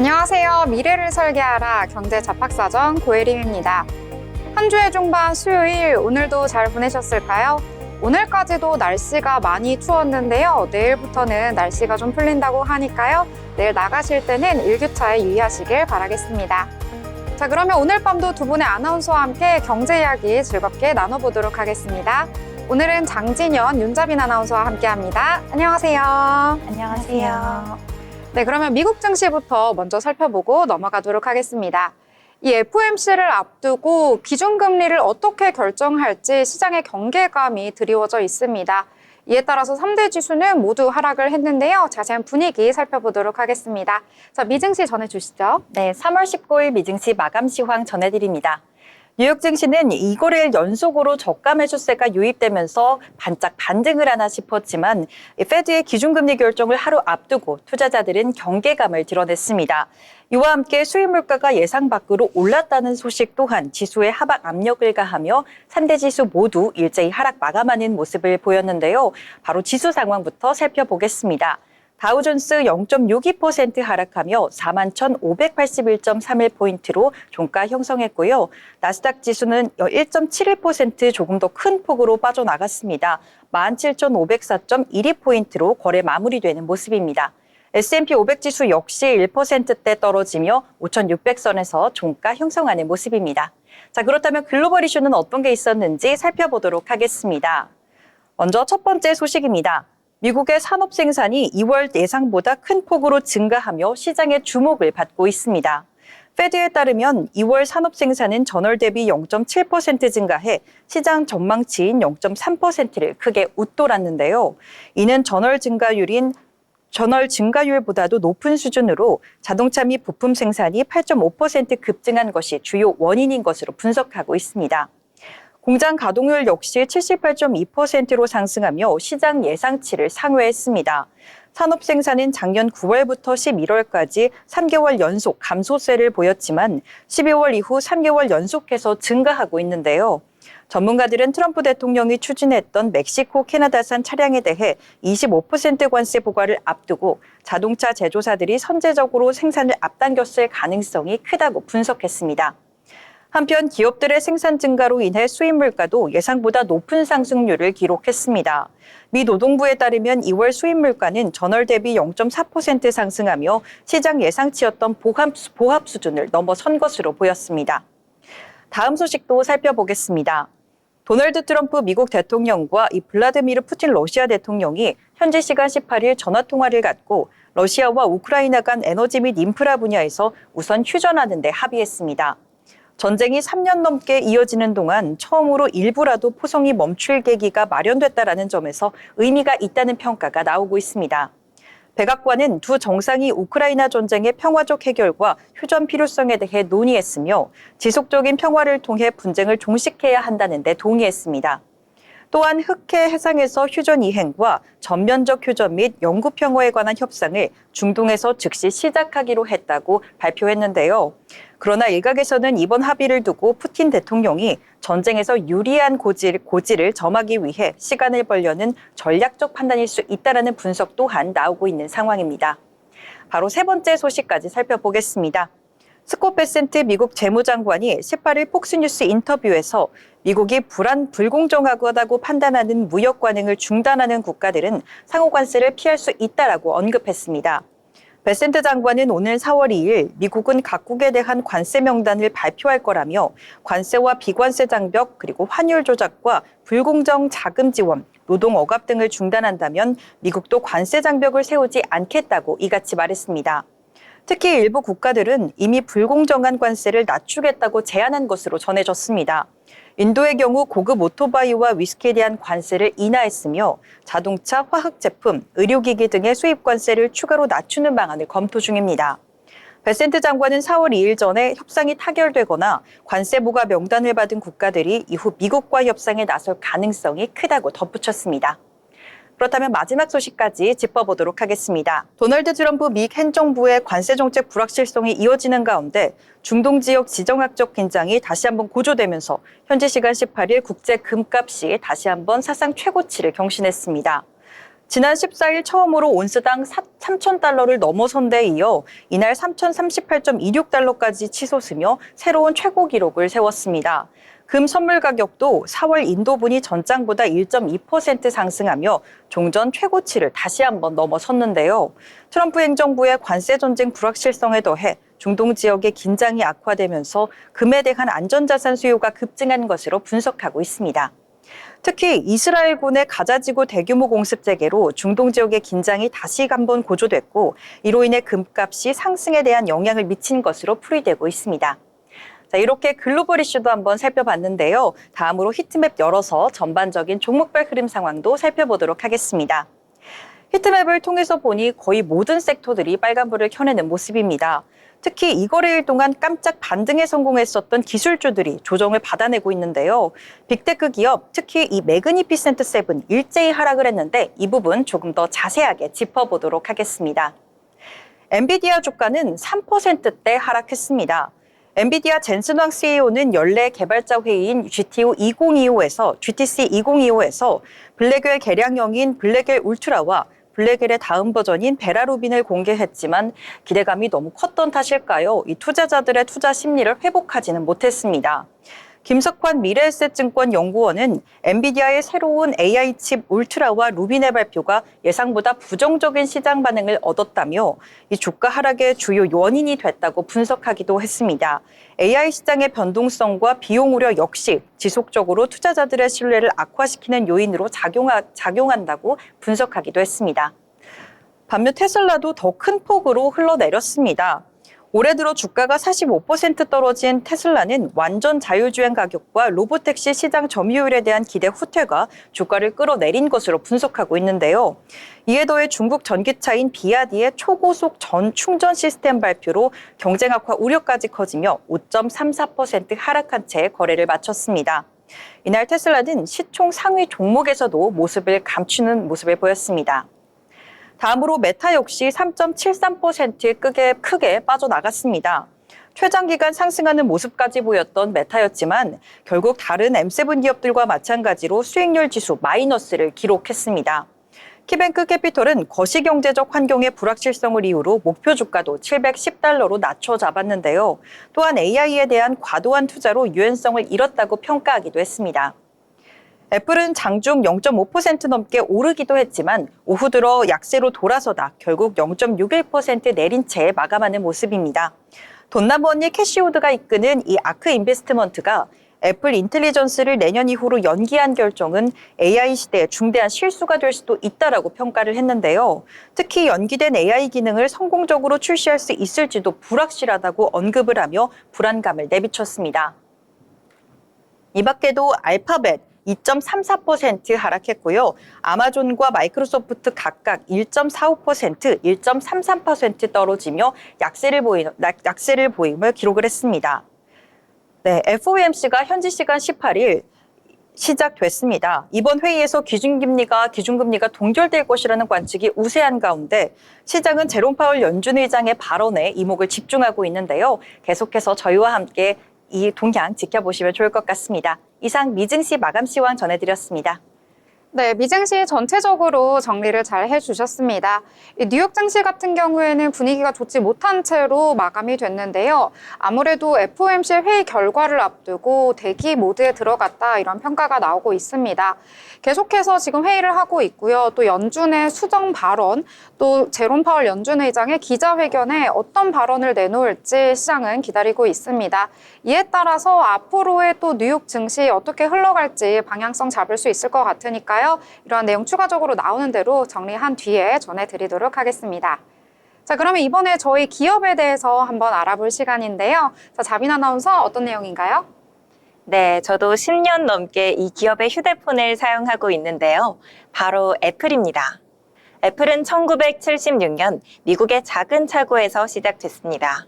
안녕하세요. 미래를 설계하라 경제잡학사전 고혜림입니다. 한 주의 중반 수요일, 오늘도 잘 보내셨을까요? 오늘까지도 날씨가 많이 추웠는데요. 내일부터는 날씨가 좀 풀린다고 하니까요. 내일 나가실 때는 일교차에 유의하시길 바라겠습니다. 자, 그러면 오늘 밤도 두 분의 아나운서와 함께 경제 이야기 즐겁게 나눠보도록 하겠습니다. 오늘은 장진현, 윤자빈 아나운서와 함께합니다. 안녕하세요. 안녕하세요. 네, 그러면 미국 증시부터 먼저 살펴보고 넘어가도록 하겠습니다. 이 FOMC를 앞두고 기준금리를 어떻게 결정할지 시장의 경계감이 드리워져 있습니다. 이에 따라서 3대 지수는 모두 하락을 했는데요. 자세한 분위기 살펴보도록 하겠습니다. 자, 미증시 전해주시죠. 네, 3월 19일 미증시 마감 시황 전해드립니다. 뉴욕 증시는 2거래일 연속으로 저가 매수세가 유입되면서 반짝 반등을 하나 싶었지만 페드의 기준금리 결정을 하루 앞두고 투자자들은 경계감을 드러냈습니다. 이와 함께 수입 물가가 예상 밖으로 올랐다는 소식 또한 지수에 하락 압력을 가하며 3대 지수 모두 일제히 하락 마감하는 모습을 보였는데요. 바로 지수 상황부터 살펴보겠습니다. 다우존스 0.62% 하락하며 41,581.31포인트로 종가 형성했고요. 나스닥 지수는 1.71% 조금 더 큰 폭으로 빠져나갔습니다. 17,504.12포인트로 거래 마무리되는 모습입니다. S&P 500 지수 역시 1%대 떨어지며 5,600선에서 종가 형성하는 모습입니다. 자, 그렇다면 글로벌 이슈는 어떤 게 있었는지 살펴보도록 하겠습니다. 먼저 첫 번째 소식입니다. 미국의 산업 생산이 2월 예상보다 큰 폭으로 증가하며 시장의 주목을 받고 있습니다. 페드에 따르면 2월 산업 생산은 전월 대비 0.7% 증가해 시장 전망치인 0.3%를 크게 웃돌았는데요. 이는 전월 증가율보다도 높은 수준으로 자동차 및 부품 생산이 8.5% 급증한 것이 주요 원인인 것으로 분석하고 있습니다. 공장 가동률 역시 78.2%로 상승하며 시장 예상치를 상회했습니다. 산업 생산은 작년 9월부터 11월까지 3개월 연속 감소세를 보였지만 12월 이후 3개월 연속해서 증가하고 있는데요. 전문가들은 트럼프 대통령이 추진했던 멕시코, 캐나다산 차량에 대해 25% 관세 부과를 앞두고 자동차 제조사들이 선제적으로 생산을 앞당겼을 가능성이 크다고 분석했습니다. 한편 기업들의 생산 증가로 인해 수입 물가도 예상보다 높은 상승률을 기록했습니다. 미 노동부에 따르면 2월 수입 물가는 전월 대비 0.4% 상승하며 시장 예상치였던 보합 수준을 넘어선 것으로 보였습니다. 다음 소식도 살펴보겠습니다. 도널드 트럼프 미국 대통령과 블라디미르 푸틴 러시아 대통령이 현지 시간 18일 전화통화를 갖고 러시아와 우크라이나 간 에너지 및 인프라 분야에서 우선 휴전하는 데 합의했습니다. 전쟁이 3년 넘게 이어지는 동안 처음으로 일부라도 포성이 멈출 계기가 마련됐다라는 점에서 의미가 있다는 평가가 나오고 있습니다. 백악관은 두 정상이 우크라이나 전쟁의 평화적 해결과 휴전 필요성에 대해 논의했으며 지속적인 평화를 통해 분쟁을 종식해야 한다는 데 동의했습니다. 또한 흑해 해상에서 휴전 이행과 전면적 휴전 및 영구 평화에 관한 협상을 중동에서 즉시 시작하기로 했다고 발표했는데요. 그러나 일각에서는 이번 합의를 두고 푸틴 대통령이 전쟁에서 유리한 고지를 점하기 위해 시간을 벌려는 전략적 판단일 수 있다는 분석 또한 나오고 있는 상황입니다. 바로 세 번째 소식까지 살펴보겠습니다. 스콧 베센트 미국 재무장관이 18일 폭스뉴스 인터뷰에서 미국이 불공정하다고 판단하는 무역 관행을 중단하는 국가들은 상호관세를 피할 수 있다라고 언급했습니다. 베센트 장관은 오늘 4월 2일 미국은 각국에 대한 관세 명단을 발표할 거라며 관세와 비관세 장벽 그리고 환율 조작과 불공정 자금 지원, 노동 억압 등을 중단한다면 미국도 관세 장벽을 세우지 않겠다고 이같이 말했습니다. 특히 일부 국가들은 이미 불공정한 관세를 낮추겠다고 제안한 것으로 전해졌습니다. 인도의 경우 고급 오토바이와 위스키에 대한 관세를 인하했으며 자동차, 화학제품, 의료기기 등의 수입 관세를 추가로 낮추는 방안을 검토 중입니다. 베센트 장관은 4월 2일 전에 협상이 타결되거나 관세 부과 명단을 받은 국가들이 이후 미국과 협상에 나설 가능성이 크다고 덧붙였습니다. 그렇다면 마지막 소식까지 짚어보도록 하겠습니다. 도널드 트럼프 미 행정부의 관세 정책 불확실성이 이어지는 가운데 중동 지역 지정학적 긴장이 다시 한번 고조되면서 현지 시간 18일 국제 금값이 다시 한번 사상 최고치를 경신했습니다. 지난 14일 처음으로 온스당 3,000달러를 넘어선 데 이어 이날 3,038.26달러까지 치솟으며 새로운 최고 기록을 세웠습니다. 금 선물 가격도 4월 인도분이 전장보다 1.2% 상승하며 종전 최고치를 다시 한번 넘어섰는데요. 트럼프 행정부의 관세 전쟁 불확실성에 더해 중동 지역의 긴장이 악화되면서 금에 대한 안전자산 수요가 급증한 것으로 분석하고 있습니다. 특히 이스라엘군의 가자지구 대규모 공습 재개로 중동 지역의 긴장이 다시 한번 고조됐고 이로 인해 금값이 상승에 대한 영향을 미친 것으로 풀이되고 있습니다. 자, 이렇게 글로벌 이슈도 한번 살펴봤는데요. 다음으로 히트맵 열어서 전반적인 종목별 흐름 상황도 살펴보도록 하겠습니다. 히트맵을 통해서 보니 거의 모든 섹터들이 빨간불을 켜내는 모습입니다. 특히 이 거래일 동안 깜짝 반등에 성공했었던 기술주들이 조정을 받아내고 있는데요. 빅테크 기업, 특히 이 매그니피센트 세븐 일제히 하락을 했는데 이 부분 조금 더 자세하게 짚어보도록 하겠습니다. 엔비디아 주가는 3%대 하락했습니다. 엔비디아 젠슨 왕 CEO는 연례 개발자 회의인 GTC 2025에서 블랙웰 개량형인 블랙웰 울트라와 블랙웰의 다음 버전인 베라루빈을 공개했지만 기대감이 너무 컸던 탓일까요? 이 투자자들의 투자 심리를 회복하지는 못했습니다. 김석환 미래에셋증권 연구원은 엔비디아의 새로운 AI 칩 울트라와 루빈의 발표가 예상보다 부정적인 시장 반응을 얻었다며 이 주가 하락의 주요 원인이 됐다고 분석하기도 했습니다. AI 시장의 변동성과 비용 우려 역시 지속적으로 투자자들의 신뢰를 악화시키는 요인으로 작용한다고 분석하기도 했습니다. 반면 테슬라도 더 큰 폭으로 흘러내렸습니다. 올해 들어 주가가 45% 떨어진 테슬라는 완전 자율주행 가격과 로보택시 시장 점유율에 대한 기대 후퇴가 주가를 끌어내린 것으로 분석하고 있는데요. 이에 더해 중국 전기차인 비아디의 초고속 전 충전 시스템 발표로 경쟁 악화 우려까지 커지며 5.34% 하락한 채 거래를 마쳤습니다. 이날 테슬라는 시총 상위 종목에서도 모습을 감추는 모습을 보였습니다. 다음으로 메타 역시 3.73% 크게 빠져나갔습니다. 최장기간 상승하는 모습까지 보였던 메타였지만 결국 다른 M7 기업들과 마찬가지로 수익률 지수 마이너스를 기록했습니다. 키뱅크 캐피털은 거시경제적 환경의 불확실성을 이유로 목표 주가도 710달러로 낮춰 잡았는데요. 또한 AI에 대한 과도한 투자로 유연성을 잃었다고 평가하기도 했습니다. 애플은 장중 0.5% 넘게 오르기도 했지만 오후 들어 약세로 돌아서다 결국 0.61% 내린 채 마감하는 모습입니다. 돈나무 언니 캐시우드가 이끄는 이 아크 인베스트먼트가 애플 인텔리전스를 내년 이후로 연기한 결정은 AI 시대의 중대한 실수가 될 수도 있다라고 평가를 했는데요. 특히 연기된 AI 기능을 성공적으로 출시할 수 있을지도 불확실하다고 언급을 하며 불안감을 내비쳤습니다. 이 밖에도 알파벳 2.34% 하락했고요. 아마존과 마이크로소프트 각각 1.45%, 1.33% 떨어지며 약세를 보임을 기록을 했습니다. 네, FOMC가 현지 시간 18일 시작됐습니다. 이번 회의에서 기준금리가 동결될 것이라는 관측이 우세한 가운데 시장은 제롬 파월 연준 의장의 발언에 이목을 집중하고 있는데요. 계속해서 저희와 함께 이 동향 지켜보시면 좋을 것 같습니다. 이상 미증시 마감 시황 전해드렸습니다. 네, 미증시 전체적으로 정리를 잘 해주셨습니다. 뉴욕 증시 같은 경우에는 분위기가 좋지 못한 채로 마감이 됐는데요. 아무래도 FOMC 회의 결과를 앞두고 대기 모드에 들어갔다 이런 평가가 나오고 있습니다. 계속해서 지금 회의를 하고 있고요. 또 연준의 수정 발언, 또 제롬 파월 연준 의장의 기자회견에 어떤 발언을 내놓을지 시장은 기다리고 있습니다. 이에 따라서 앞으로의 또 뉴욕 증시 어떻게 흘러갈지 방향성 잡을 수 있을 것 같으니까요. 이러한 내용 추가적으로 나오는 대로 정리한 뒤에 전해드리도록 하겠습니다. 자, 그러면 이번에 저희 기업에 대해서 한번 알아볼 시간인데요. 자, 자빈 아나운서 어떤 내용인가요? 네, 저도 10년 넘게 이 기업의 휴대폰을 사용하고 있는데요. 바로 애플입니다. 애플은 1976년 미국의 작은 차고에서 시작됐습니다.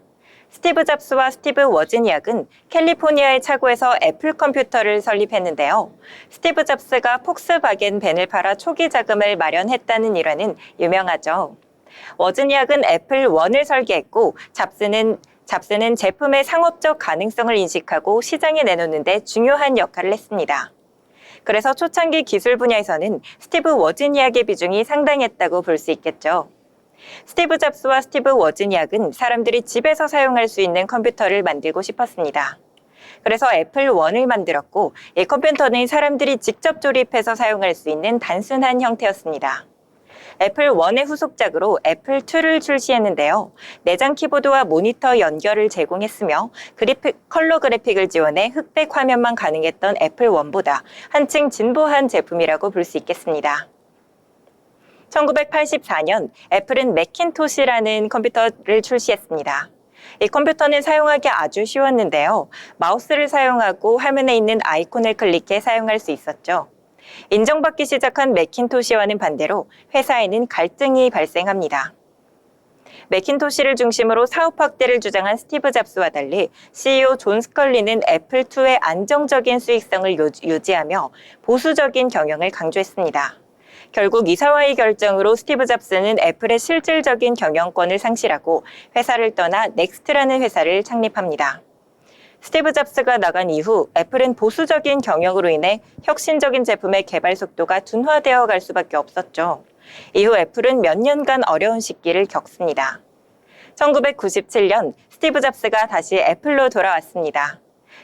스티브 잡스와 스티브 워즈니악은 캘리포니아의 차고에서 애플 컴퓨터를 설립했는데요. 스티브 잡스가 폭스바겐 벤을 팔아 초기 자금을 마련했다는 일화는 유명하죠. 워즈니악은 애플 1을 설계했고 잡스는 제품의 상업적 가능성을 인식하고 시장에 내놓는 데 중요한 역할을 했습니다. 그래서 초창기 기술 분야에서는 스티브 워즈니악의 비중이 상당했다고 볼 수 있겠죠. 스티브 잡스와 스티브 워즈니악은 사람들이 집에서 사용할 수 있는 컴퓨터를 만들고 싶었습니다. 그래서 애플 1을 만들었고, 이 컴퓨터는 사람들이 직접 조립해서 사용할 수 있는 단순한 형태였습니다. 애플 1의 후속작으로 애플 2를 출시했는데요. 내장 키보드와 모니터 연결을 제공했으며 컬러 그래픽을 지원해 흑백 화면만 가능했던 애플 1보다 한층 진보한 제품이라고 볼 수 있겠습니다. 1984년 애플은 매킨토시라는 컴퓨터를 출시했습니다. 이 컴퓨터는 사용하기 아주 쉬웠는데요. 마우스를 사용하고 화면에 있는 아이콘을 클릭해 사용할 수 있었죠. 인정받기 시작한 매킨토시와는 반대로 회사에는 갈등이 발생합니다. 매킨토시를 중심으로 사업 확대를 주장한 스티브 잡스와 달리 CEO 존 스컬리는 애플2의 안정적인 수익성을 유지하며 보수적인 경영을 강조했습니다. 결국 이사와의 결정으로 스티브 잡스는 애플의 실질적인 경영권을 상실하고 회사를 떠나 넥스트라는 회사를 창립합니다. 스티브 잡스가 나간 이후 애플은 보수적인 경영으로 인해 혁신적인 제품의 개발 속도가 둔화되어 갈 수밖에 없었죠. 이후 애플은 몇 년간 어려운 시기를 겪습니다. 1997년 스티브 잡스가 다시 애플로 돌아왔습니다.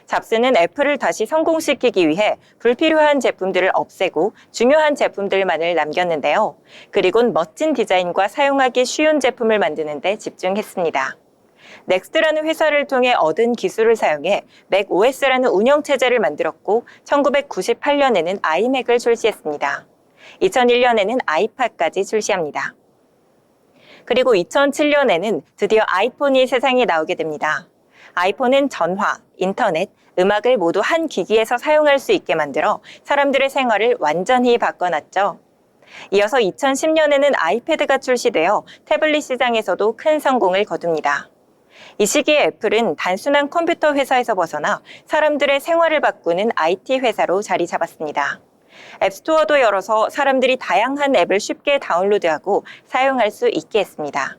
잡스는 애플을 다시 성공시키기 위해 불필요한 제품들을 없애고 중요한 제품들만을 남겼는데요. 그리고는 멋진 디자인과 사용하기 쉬운 제품을 만드는 데 집중했습니다. 넥스트라는 회사를 통해 얻은 기술을 사용해 맥OS라는 운영체제를 만들었고 1998년에는 아이맥을 출시했습니다. 2001년에는 아이팟까지 출시합니다. 그리고 2007년에는 드디어 아이폰이 세상에 나오게 됩니다. 아이폰은 전화, 인터넷, 음악을 모두 한 기기에서 사용할 수 있게 만들어 사람들의 생활을 완전히 바꿔놨죠. 이어서 2010년에는 아이패드가 출시되어 태블릿 시장에서도 큰 성공을 거둡니다. 이 시기에 애플은 단순한 컴퓨터 회사에서 벗어나 사람들의 생활을 바꾸는 IT 회사로 자리 잡았습니다. 앱스토어도 열어서 사람들이 다양한 앱을 쉽게 다운로드하고 사용할 수 있게 했습니다.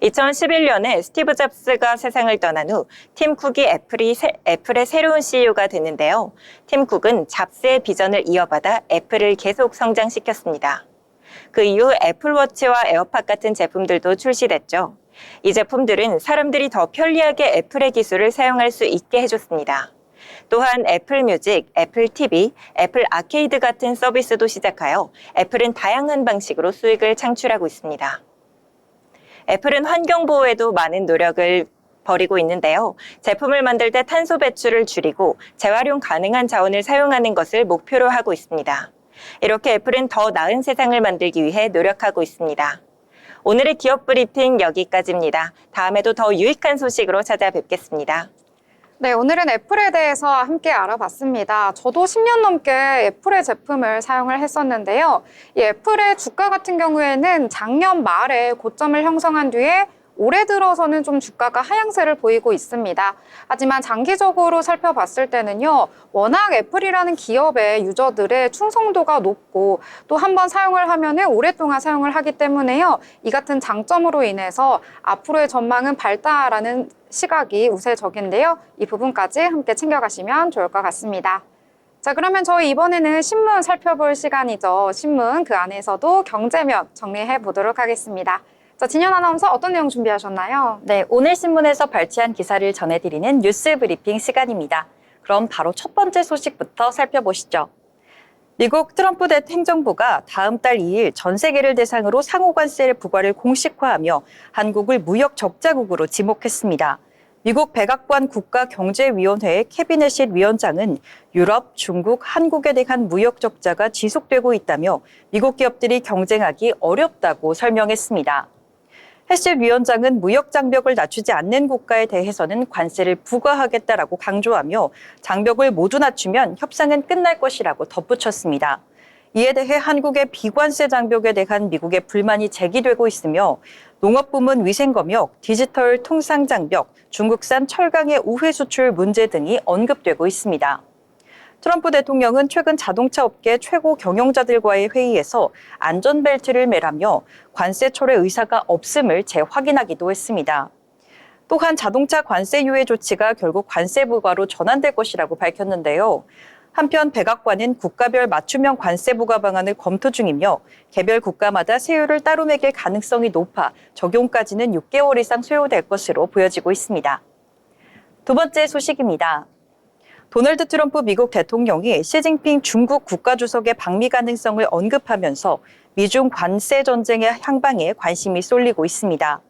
2011년에 스티브 잡스가 세상을 떠난 후 팀 쿡이 애플의 새로운 CEO가 됐는데요. 팀 쿡은 잡스의 비전을 이어받아 애플을 계속 성장시켰습니다. 그 이후 애플워치와 에어팟 같은 제품들도 출시됐죠. 이 제품들은 사람들이 더 편리하게 애플의 기술을 사용할 수 있게 해줬습니다. 또한 애플 뮤직, 애플 TV, 애플 아케이드 같은 서비스도 시작하여 애플은 다양한 방식으로 수익을 창출하고 있습니다. 애플은 환경 보호에도 많은 노력을 벌이고 있는데요. 제품을 만들 때 탄소 배출을 줄이고 재활용 가능한 자원을 사용하는 것을 목표로 하고 있습니다. 이렇게 애플은 더 나은 세상을 만들기 위해 노력하고 있습니다. 오늘의 기업 브리핑 여기까지입니다. 다음에도 더 유익한 소식으로 찾아뵙겠습니다. 네, 오늘은 애플에 대해서 함께 알아봤습니다. 저도 10년 넘게 애플의 제품을 사용을 했었는데요. 이 애플의 주가 같은 경우에는 작년 말에 고점을 형성한 뒤에 올해 들어서는 좀 주가가 하향세를 보이고 있습니다. 하지만 장기적으로 살펴봤을 때는요, 워낙 애플이라는 기업의 유저들의 충성도가 높고 또 한번 사용을 하면은 오랫동안 사용을 하기 때문에요. 이 같은 장점으로 인해서 앞으로의 전망은 밝다라는 시각이 우세적인데요. 이 부분까지 함께 챙겨가시면 좋을 것 같습니다. 자, 그러면 저희 이번에는 신문 살펴볼 시간이죠. 신문 그 안에서도 경제면 정리해 보도록 하겠습니다. 자, 진현 아나운서 어떤 내용 준비하셨나요? 네, 오늘 신문에서 발췌한 기사를 전해드리는 뉴스 브리핑 시간입니다. 그럼 바로 첫 번째 소식부터 살펴보시죠. 미국 트럼프 행정부가 다음 달 2일 전 세계를 대상으로 상호관세 부과를 공식화하며 한국을 무역 적자국으로 지목했습니다. 미국 백악관 국가경제위원회의 캐비넷 위원장은 유럽, 중국, 한국에 대한 무역 적자가 지속되고 있다며 미국 기업들이 경쟁하기 어렵다고 설명했습니다. 해실 위원장은 무역 장벽을 낮추지 않는 국가에 대해서는 관세를 부과하겠다라고 강조하며 장벽을 모두 낮추면 협상은 끝날 것이라고 덧붙였습니다. 이에 대해 한국의 비관세 장벽에 대한 미국의 불만이 제기되고 있으며 농업부문 위생검역, 디지털 통상 장벽, 중국산 철강의 우회 수출 문제 등이 언급되고 있습니다. 트럼프 대통령은 최근 자동차 업계 최고 경영자들과의 회의에서 안전벨트를 매라며 관세 철회 의사가 없음을 재확인하기도 했습니다. 또한 자동차 관세 유예 조치가 결국 관세 부과로 전환될 것이라고 밝혔는데요. 한편 백악관은 국가별 맞춤형 관세 부과 방안을 검토 중이며 개별 국가마다 세율을 따로 매길 가능성이 높아 적용까지는 6개월 이상 소요될 것으로 보여지고 있습니다. 두 번째 소식입니다. 도널드 트럼프 미국 대통령이 시진핑 중국 국가주석의 방미 가능성을 언급하면서 미중 관세 전쟁의 향방에 관심이 쏠리고 있습니다.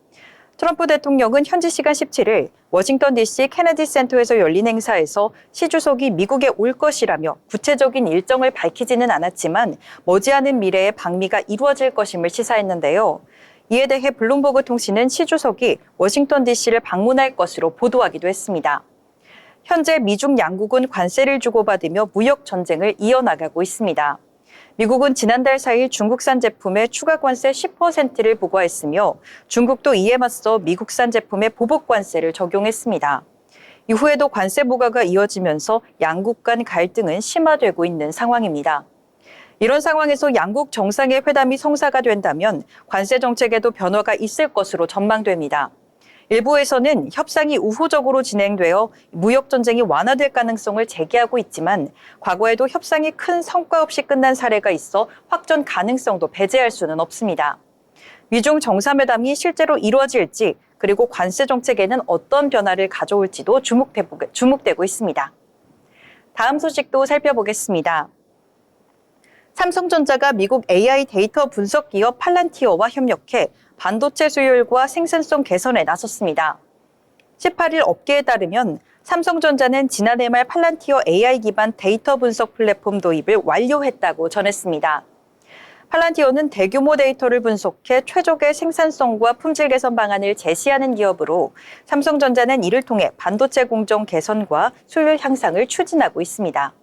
트럼프 대통령은 현지 시간 17일 워싱턴 DC 케네디 센터에서 열린 행사에서 시 주석이 미국에 올 것이라며 구체적인 일정을 밝히지는 않았지만 머지않은 미래에 방미가 이루어질 것임을 시사했는데요. 이에 대해 블룸버그 통신은 시 주석이 워싱턴 DC를 방문할 것으로 보도하기도 했습니다. 현재 미중 양국은 관세를 주고받으며 무역 전쟁을 이어나가고 있습니다. 미국은 지난달 4일 중국산 제품에 추가 관세 10%를 부과했으며 중국도 이에 맞서 미국산 제품에 보복 관세를 적용했습니다. 이후에도 관세 부과가 이어지면서 양국 간 갈등은 심화되고 있는 상황입니다. 이런 상황에서 양국 정상의 회담이 성사가 된다면 관세 정책에도 변화가 있을 것으로 전망됩니다. 일부에서는 협상이 우호적으로 진행되어 무역 전쟁이 완화될 가능성을 제기하고 있지만 과거에도 협상이 큰 성과 없이 끝난 사례가 있어 확전 가능성도 배제할 수는 없습니다. 미중 정상회담이 실제로 이루어질지 그리고 관세 정책에는 어떤 변화를 가져올지도 주목되고 있습니다. 다음 소식도 살펴보겠습니다. 삼성전자가 미국 AI 데이터 분석 기업 팔란티어와 협력해 반도체 수율과 생산성 개선에 나섰습니다. 18일 업계에 따르면 삼성전자는 지난해 말 팔란티어 AI 기반 데이터 분석 플랫폼 도입을 완료했다고 전했습니다. 팔란티어는 대규모 데이터를 분석해 최적의 생산성과 품질 개선 방안을 제시하는 기업으로 삼성전자는 이를 통해 반도체 공정 개선과 수율 향상을 추진하고 있습니다.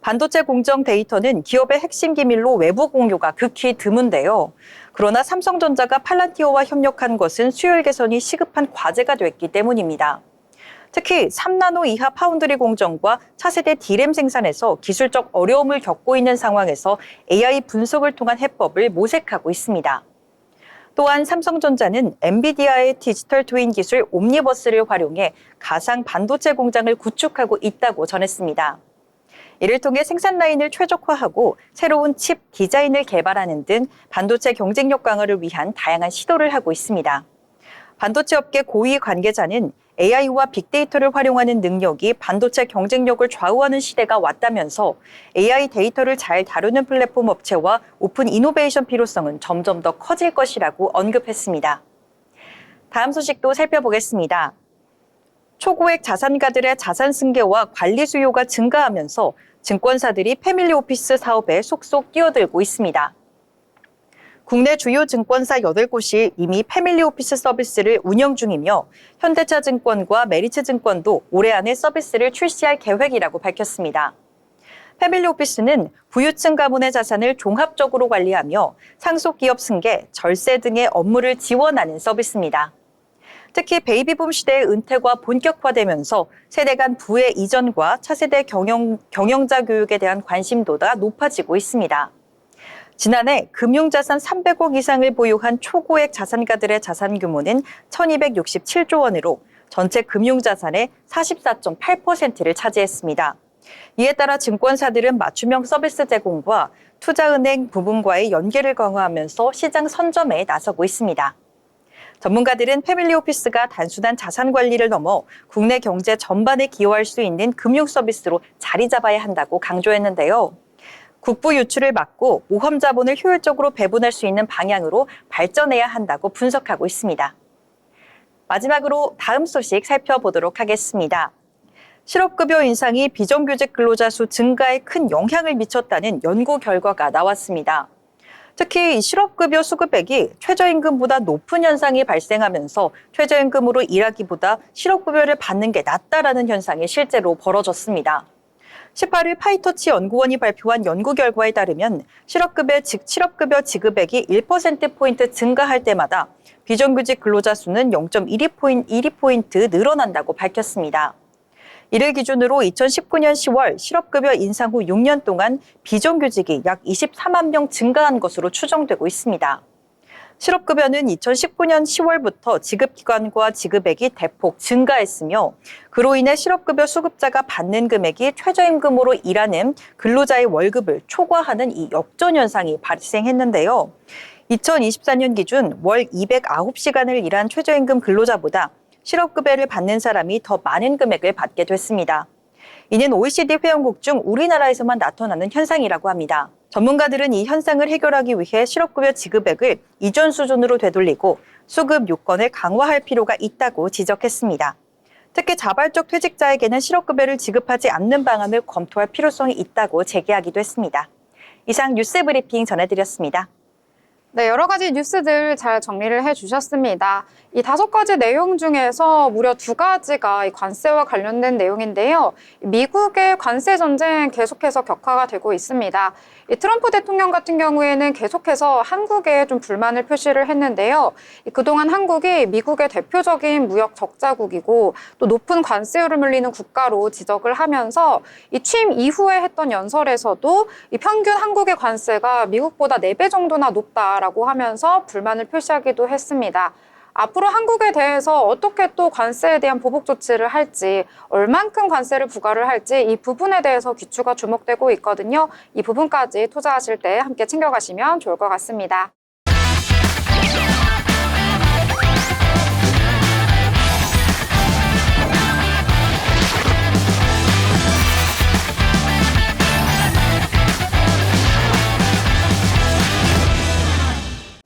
반도체 공정 데이터는 기업의 핵심 기밀로 외부 공유가 극히 드문데요. 그러나 삼성전자가 팔란티어와 협력한 것은 수율 개선이 시급한 과제가 됐기 때문입니다. 특히 3나노 이하 파운드리 공정과 차세대 D램 생산에서 기술적 어려움을 겪고 있는 상황에서 AI 분석을 통한 해법을 모색하고 있습니다. 또한 삼성전자는 엔비디아의 디지털 트윈 기술 옴니버스를 활용해 가상 반도체 공장을 구축하고 있다고 전했습니다. 이를 통해 생산 라인을 최적화하고 새로운 칩 디자인을 개발하는 등 반도체 경쟁력 강화를 위한 다양한 시도를 하고 있습니다. 반도체 업계 고위 관계자는 AI와 빅데이터를 활용하는 능력이 반도체 경쟁력을 좌우하는 시대가 왔다면서 AI 데이터를 잘 다루는 플랫폼 업체와 오픈 이노베이션 필요성은 점점 더 커질 것이라고 언급했습니다. 다음 소식도 살펴보겠습니다. 초고액 자산가들의 자산 승계와 관리 수요가 증가하면서 증권사들이 패밀리 오피스 사업에 속속 뛰어들고 있습니다. 국내 주요 증권사 8곳이 이미 패밀리 오피스 서비스를 운영 중이며 현대차증권과 메리츠증권도 올해 안에 서비스를 출시할 계획이라고 밝혔습니다. 패밀리 오피스는 부유층 가문의 자산을 종합적으로 관리하며 상속 기업 승계, 절세 등의 업무를 지원하는 서비스입니다. 특히 베이비붐 시대의 은퇴가 본격화되면서 세대 간 부의 이전과 차세대 경영자 교육에 대한 관심도가 높아지고 있습니다. 지난해 금융자산 300억 이상을 보유한 초고액 자산가들의 자산 규모는 1267조 원으로 전체 금융자산의 44.8%를 차지했습니다. 이에 따라 증권사들은 맞춤형 서비스 제공과 투자은행 부분과의 연계를 강화하면서 시장 선점에 나서고 있습니다. 전문가들은 패밀리 오피스가 단순한 자산 관리를 넘어 국내 경제 전반에 기여할 수 있는 금융 서비스로 자리 잡아야 한다고 강조했는데요. 국부 유출을 막고 모험 자본을 효율적으로 배분할 수 있는 방향으로 발전해야 한다고 분석하고 있습니다. 마지막으로 다음 소식 살펴보도록 하겠습니다. 실업급여 인상이 비정규직 근로자 수 증가에 큰 영향을 미쳤다는 연구 결과가 나왔습니다. 특히 실업급여 수급액이 최저임금보다 높은 현상이 발생하면서 최저임금으로 일하기보다 실업급여를 받는 게 낫다라는 현상이 실제로 벌어졌습니다. 18일 파이터치 연구원이 발표한 연구 결과에 따르면 실업급여 지급액이 1%포인트 증가할 때마다 비정규직 근로자 수는 0.12포인트 늘어난다고 밝혔습니다. 이를 기준으로 2019년 10월 실업급여 인상 후 6년 동안 비정규직이 약 24만 명 증가한 것으로 추정되고 있습니다. 실업급여는 2019년 10월부터 지급기관과 지급액이 대폭 증가했으며 그로 인해 실업급여 수급자가 받는 금액이 최저임금으로 일하는 근로자의 월급을 초과하는 이 역전 현상이 발생했는데요. 2024년 기준 월 209시간을 일한 최저임금 근로자보다 실업급여를 받는 사람이 더 많은 금액을 받게 됐습니다. 이는 OECD 회원국 중 우리나라에서만 나타나는 현상이라고 합니다. 전문가들은 이 현상을 해결하기 위해 실업급여 지급액을 이전 수준으로 되돌리고 수급 요건을 강화할 필요가 있다고 지적했습니다. 특히 자발적 퇴직자에게는 실업급여를 지급하지 않는 방안을 검토할 필요성이 있다고 제기하기도 했습니다. 이상 뉴스 브리핑 전해드렸습니다. 네, 여러 가지 뉴스들 잘 정리를 해주셨습니다. 이 5가지 내용 중에서 무려 2가지가 이 관세와 관련된 내용인데요. 미국의 관세 전쟁 계속해서 격화가 되고 있습니다. 이 트럼프 대통령 같은 경우에는 계속해서 한국에 좀 불만을 표시를 했는데요. 그동안 한국이 미국의 대표적인 무역 적자국이고 또 높은 관세율을 물리는 국가로 지적을 하면서 이 취임 이후에 했던 연설에서도 이 평균 한국의 관세가 미국보다 4배 정도나 높다라고 하면서 불만을 표시하기도 했습니다. 앞으로 한국에 대해서 어떻게 또 관세에 대한 보복 조치를 할지, 얼만큼 관세를 부과를 할지 이 부분에 대해서 귀추가 주목되고 있거든요. 이 부분까지 투자하실 때 함께 챙겨가시면 좋을 것 같습니다.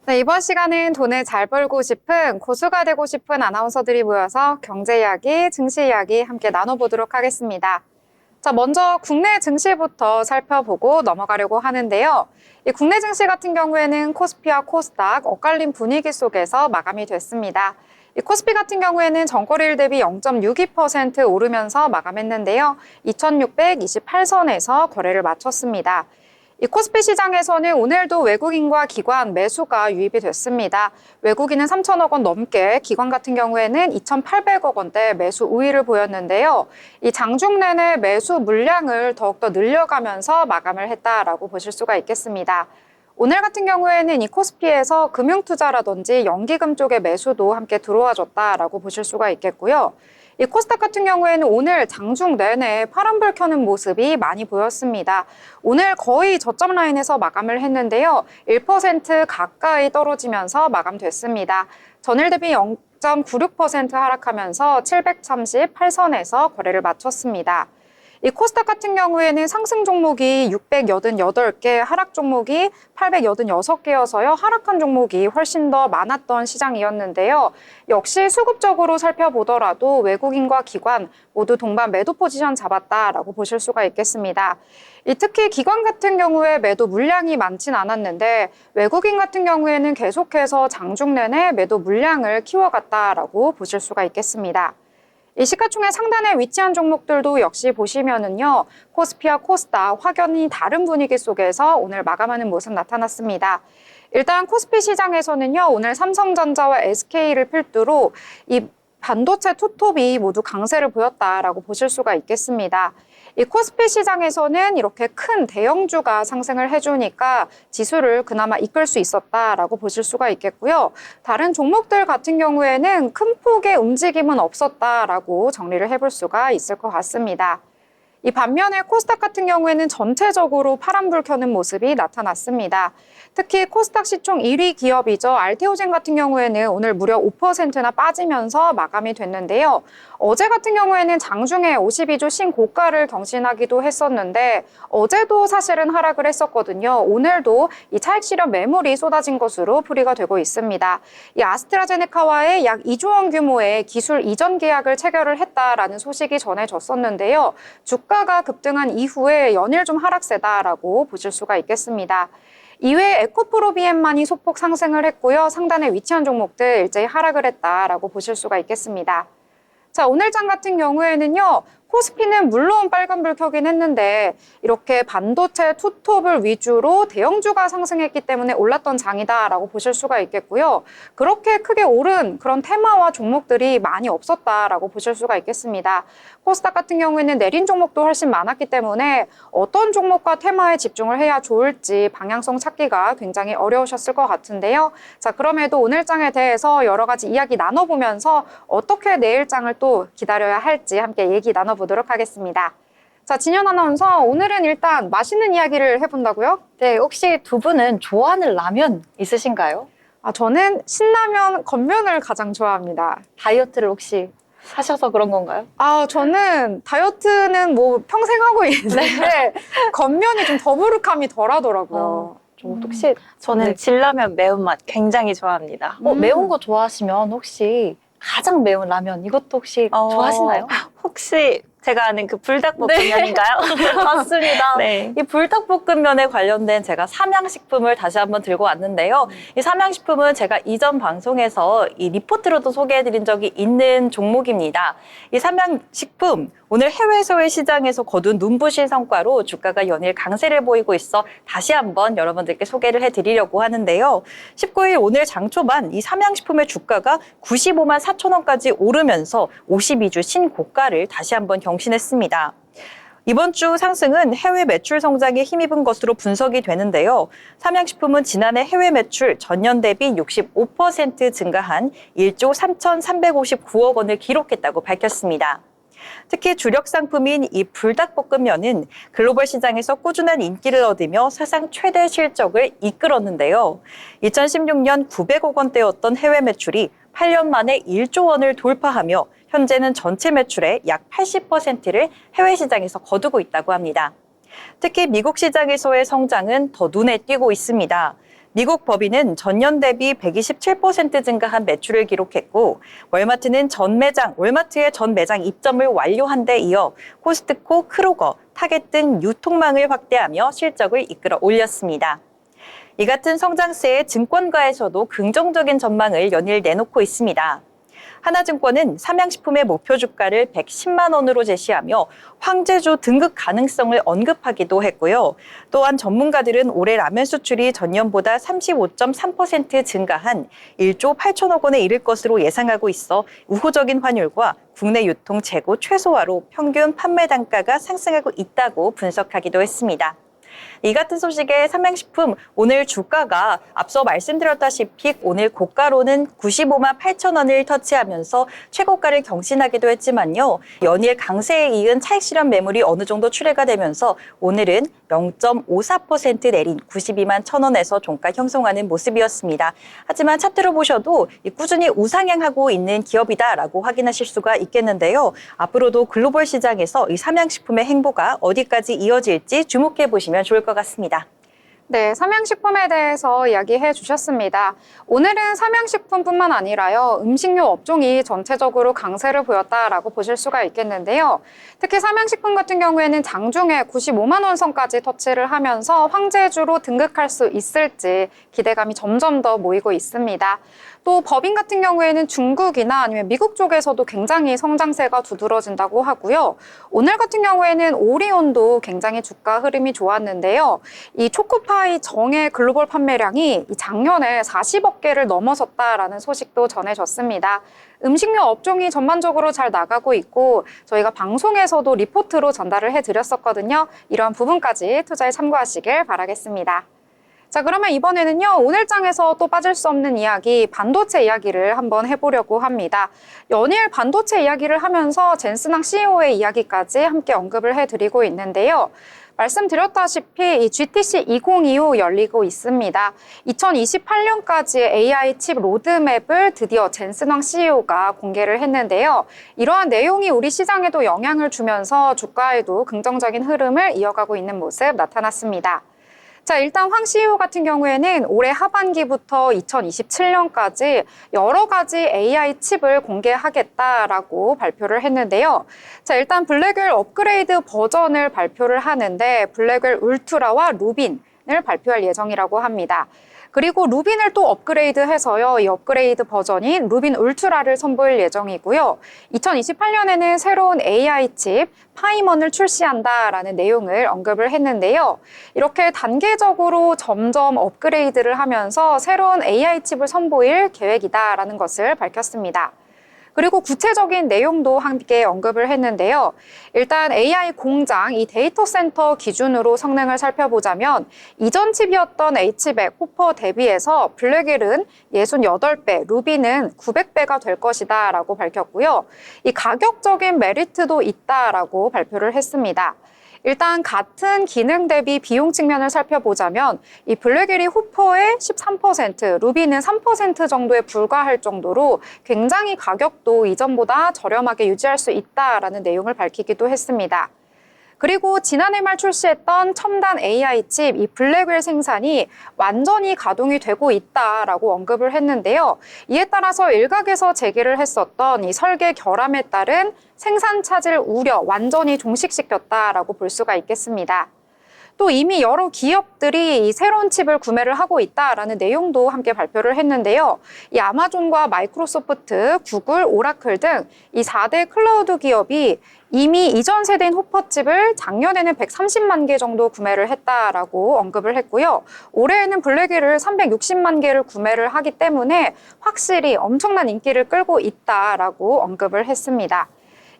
네, 이번 시간은 돈을 잘 벌고 싶은 고수가 되고 싶은 아나운서들이 모여서 경제 이야기, 증시 이야기 함께 나눠보도록 하겠습니다. 자, 먼저 국내 증시부터 살펴보고 넘어가려고 하는데요. 이 국내 증시 같은 경우에는 코스피와 코스닥 엇갈린 분위기 속에서 마감이 됐습니다. 이 코스피 같은 경우에는 전거래일 대비 0.62% 오르면서 마감했는데요. 2628선에서 거래를 마쳤습니다. 이 코스피 시장에서는 오늘도 외국인과 기관 매수가 유입이 됐습니다. 외국인은 3천억 원 넘게, 기관 같은 경우에는 2,800억 원대 매수 우위를 보였는데요. 이 장중 내내 매수 물량을 더욱더 늘려가면서 마감을 했다라고 보실 수가 있겠습니다. 오늘 같은 경우에는 이 코스피에서 금융투자라든지 연기금 쪽의 매수도 함께 들어와줬다라고 보실 수가 있겠고요. 이 코스닥 같은 경우에는 오늘 장중 내내 파란불 켜는 모습이 많이 보였습니다. 오늘 거의 저점 라인에서 마감을 했는데요. 1% 가까이 떨어지면서 마감됐습니다. 전일 대비 0.96% 하락하면서 738선에서 거래를 마쳤습니다. 이 코스닥 같은 경우에는 상승 종목이 688개, 하락 종목이 886개여서요. 하락한 종목이 훨씬 더 많았던 시장이었는데요. 역시 수급적으로 살펴보더라도 외국인과 기관 모두 동반 매도 포지션 잡았다라고 보실 수가 있겠습니다. 특히 기관 같은 경우에 매도 물량이 많진 않았는데 외국인 같은 경우에는 계속해서 장중 내내 매도 물량을 키워갔다라고 보실 수가 있겠습니다. 이 시가총액 상단에 위치한 종목들도 역시 보시면은요, 코스피와 코스닥 확연히 다른 분위기 속에서 오늘 마감하는 모습 나타났습니다. 일단 코스피 시장에서는요, 오늘 삼성전자와 SK를 필두로 이 반도체 투톱이 모두 강세를 보였다라고 보실 수가 있겠습니다. 이 코스피 시장에서는 이렇게 큰 대형주가 상승을 해주니까 지수를 그나마 이끌 수 있었다라고 보실 수가 있겠고요. 다른 종목들 같은 경우에는 큰 폭의 움직임은 없었다라고 정리를 해볼 수가 있을 것 같습니다. 이 반면에 코스닥 같은 경우에는 전체적으로 파란불 켜는 모습이 나타났습니다. 특히 코스닥 시총 1위 기업이죠. 알테오젠 같은 경우에는 오늘 무려 5%나 빠지면서 마감이 됐는데요. 어제 같은 경우에는 장중에 52주 신고가를 경신하기도 했었는데 어제도 사실은 하락을 했었거든요. 오늘도 이 차익 실현 매물이 쏟아진 것으로 풀이가 되고 있습니다. 이 아스트라제네카와의 약 2조 원 규모의 기술 이전 계약을 체결을 했다라는 소식이 전해졌었는데요. 주가가 급등한 이후에 연일 좀 하락세다라고 보실 수가 있겠습니다. 이외에 에코프로비엠만이 소폭 상승을 했고요. 상단에 위치한 종목들 일제히 하락을 했다라고 보실 수가 있겠습니다. 자, 오늘 장 같은 경우에는요, 코스피는 물론 빨간불 켜긴 했는데 이렇게 반도체 투톱을 위주로 대형주가 상승했기 때문에 올랐던 장이다라고 보실 수가 있겠고요. 그렇게 크게 오른 그런 테마와 종목들이 많이 없었다라고 보실 수가 있겠습니다. 코스닥 같은 경우에는 내린 종목도 훨씬 많았기 때문에 어떤 종목과 테마에 집중을 해야 좋을지 방향성 찾기가 굉장히 어려우셨을 것 같은데요. 자, 그럼에도 오늘 장에 대해서 여러 가지 이야기 나눠보면서 어떻게 내일 장을 또 기다려야 할지 함께 얘기 나눠보도록 하겠습니다. 자, 진현 아나운서, 오늘은 일단 맛있는 이야기를 해본다고요? 네, 혹시 두 분은 좋아하는 라면 있으신가요? 저는 신라면, 건면을 가장 좋아합니다. 다이어트를 혹시 하셔서 그런 건가요? 저는 다이어트는 뭐 평생 하고 있는데 건면이 좀 더부룩함이 덜하더라고요. 좀 혹시 저는 네. 진라면 매운맛 굉장히 좋아합니다. 매운 거 좋아하시면 혹시 가장 매운 라면 이것도 혹시 좋아하시나요? 혹시 제가 아는 그 불닭볶음면인가요? 맞습니다. 네. 이 불닭볶음면에 관련된 제가 삼양식품을 다시 한번 들고 왔는데요. 이 삼양식품은 제가 이전 방송에서 이 리포트로도 소개해드린 적이 있는 종목입니다. 이 삼양식품 오늘 해외에서의 시장에서 거둔 눈부신 성과로 주가가 연일 강세를 보이고 있어 다시 한번 여러분들께 소개를 해드리려고 하는데요. 19일 오늘 장 초반 이 삼양식품의 주가가 95만 4천 원까지 오르면서 52주 신고가를 다시 한번 경신했습니다. 이번 주 상승은 해외 매출 성장에 힘입은 것으로 분석이 되는데요. 삼양식품은 지난해 해외 매출 전년 대비 65% 증가한 1조 3,359억 원을 기록했다고 밝혔습니다. 특히 주력 상품인 이 불닭볶음면은 글로벌 시장에서 꾸준한 인기를 얻으며 사상 최대 실적을 이끌었는데요. 2016년 900억 원대였던 해외 매출이 8년 만에 1조 원을 돌파하며 현재는 전체 매출의 약 80%를 해외 시장에서 거두고 있다고 합니다. 특히 미국 시장에서의 성장은 더 눈에 띄고 있습니다. 미국 법인은 전년 대비 127% 증가한 매출을 기록했고 월마트의 전 매장 입점을 완료한 데 이어 코스트코, 크로거, 타겟 등 유통망을 확대하며 실적을 이끌어 올렸습니다. 이 같은 성장세에 증권가에서도 긍정적인 전망을 연일 내놓고 있습니다. 하나증권은 삼양식품의 목표 주가를 110만 원으로 제시하며 황제주 등극 가능성을 언급하기도 했고요. 또한 전문가들은 올해 라면 수출이 전년보다 35.3% 증가한 1조 8천억 원에 이를 것으로 예상하고 있어 우호적인 환율과 국내 유통 재고 최소화로 평균 판매 단가가 상승하고 있다고 분석하기도 했습니다. 이 같은 소식에 삼양식품 오늘 주가가 앞서 말씀드렸다시피 오늘 고가로는 95만 8천 원을 터치하면서 최고가를 경신하기도 했지만요. 연일 강세에 이은 차익 실현 매물이 어느 정도 출회가 되면서 오늘은 0.54% 내린 92만 1천 원에서 종가 형성하는 모습이었습니다. 하지만 차트로 보셔도 꾸준히 우상향하고 있는 기업이다라고 확인하실 수가 있겠는데요. 앞으로도 글로벌 시장에서 이 삼양식품의 행보가 어디까지 이어질지 주목해 보시면 좋을 것 같습니다. 네, 삼양식품에 대해서 이야기해 주셨습니다. 오늘은 삼양식품뿐만 아니라요, 음식료 업종이 전체적으로 강세를 보였다라고 보실 수가 있겠는데요. 특히 삼양식품 같은 경우에는 장중에 95만 원 선까지 터치를 하면서 황제주로 등극할 수 있을지 기대감이 점점 더 모이고 있습니다. 또 법인 같은 경우에는 중국이나 아니면 미국 쪽에서도 굉장히 성장세가 두드러진다고 하고요. 오늘 같은 경우에는 오리온도 굉장히 주가 흐름이 좋았는데요. 이 초코파이 정의 글로벌 판매량이 작년에 40억 개를 넘어섰다라는 소식도 전해졌습니다. 음식료 업종이 전반적으로 잘 나가고 있고 저희가 방송에서도 리포트로 전달을 해드렸었거든요. 이런 부분까지 투자에 참고하시길 바라겠습니다. 자, 그러면 이번에는요, 오늘 장에서 또 빠질 수 없는 이야기, 반도체 이야기를 한번 해보려고 합니다. 연일 반도체 이야기를 하면서 젠슨항 CEO의 이야기까지 함께 언급을 해드리고 있는데요. 말씀드렸다시피 이 GTC 2025 열리고 있습니다. 2028년까지의 AI 칩 로드맵을 드디어 젠슨황 CEO가 공개를 했는데요. 이러한 내용이 우리 시장에도 영향을 주면서 주가에도 긍정적인 흐름을 이어가고 있는 모습 나타났습니다. 자, 일단 황 CEO 같은 경우에는 올해 하반기부터 2027년까지 여러 가지 AI 칩을 공개하겠다라고 발표를 했는데요. 자, 일단 블랙웰 업그레이드 버전을 발표를 하는데 블랙웰 울트라와 루빈을 발표할 예정이라고 합니다. 그리고 루빈을 또 업그레이드해서요. 이 업그레이드 버전인 루빈 울트라를 선보일 예정이고요. 2028년에는 새로운 AI 칩 파이먼을 출시한다라는 내용을 언급을 했는데요. 이렇게 단계적으로 점점 업그레이드를 하면서 새로운 AI 칩을 선보일 계획이다라는 것을 밝혔습니다. 그리고 구체적인 내용도 함께 언급을 했는데요. 일단 AI 공장, 이 데이터 센터 기준으로 성능을 살펴보자면 이전 칩이었던 H백, 호퍼 대비해서 블랙웰은 68배, 루비는 900배가 될 것이다 라고 밝혔고요. 이 가격적인 메리트도 있다라고 발표를 했습니다. 일단 같은 기능 대비 비용 측면을 살펴보자면 이 블랙웰이 호퍼의 13%, 루비는 3% 정도에 불과할 정도로 굉장히 가격도 이전보다 저렴하게 유지할 수 있다라는 내용을 밝히기도 했습니다. 그리고 지난해 말 출시했던 첨단 AI 칩, 이 블랙웰 생산이 완전히 가동이 되고 있다라고 언급을 했는데요. 이에 따라서 일각에서 제기를 했었던 이 설계 결함에 따른 생산 차질 우려 완전히 종식시켰다라고 볼 수가 있겠습니다. 또 이미 여러 기업들이 이 새로운 칩을 구매를 하고 있다라는 내용도 함께 발표를 했는데요. 이 아마존과 마이크로소프트, 구글, 오라클 등 이 4대 클라우드 기업이 이미 이전 세대인 호퍼칩을 작년에는 130만 개 정도 구매를 했다라고 언급을 했고요. 올해에는 블랙웰을 360만 개를 구매를 하기 때문에 확실히 엄청난 인기를 끌고 있다라고 언급을 했습니다.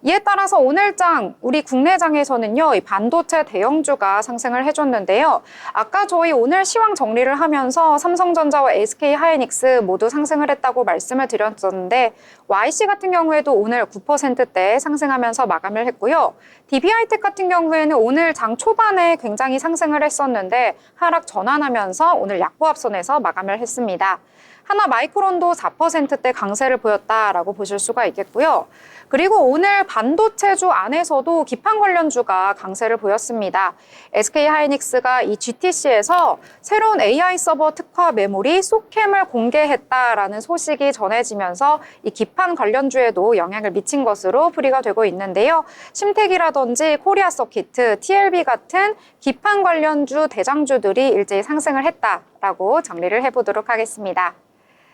이에 따라서 오늘장 우리 국내장에서는요, 이 반도체 대형주가 상승을 해줬는데요. 아까 저희 오늘 시황 정리를 하면서 삼성전자와 SK 하이닉스 모두 상승을 했다고 말씀을 드렸었는데 YC 같은 경우에도 오늘 9%대 상승하면서 마감을 했고요. DB하이텍 같은 경우에는 오늘 장 초반에 굉장히 상승을 했었는데 하락 전환하면서 오늘 약보합선에서 마감을 했습니다. 하나마이크론도 4%대 강세를 보였다라고 보실 수가 있겠고요. 그리고 오늘 반도체주 안에서도 기판 관련주가 강세를 보였습니다. SK 하이닉스가 이 GTC에서 새로운 AI 서버 특화 메모리 소캠을 공개했다라는 소식이 전해지면서 이 기판 관련주에도 영향을 미친 것으로 풀이가 되고 있는데요. 심텍이라든지 코리아 서키트, TLB 같은 기판 관련주 대장주들이 일제히 상승을 했다라고 정리를 해보도록 하겠습니다.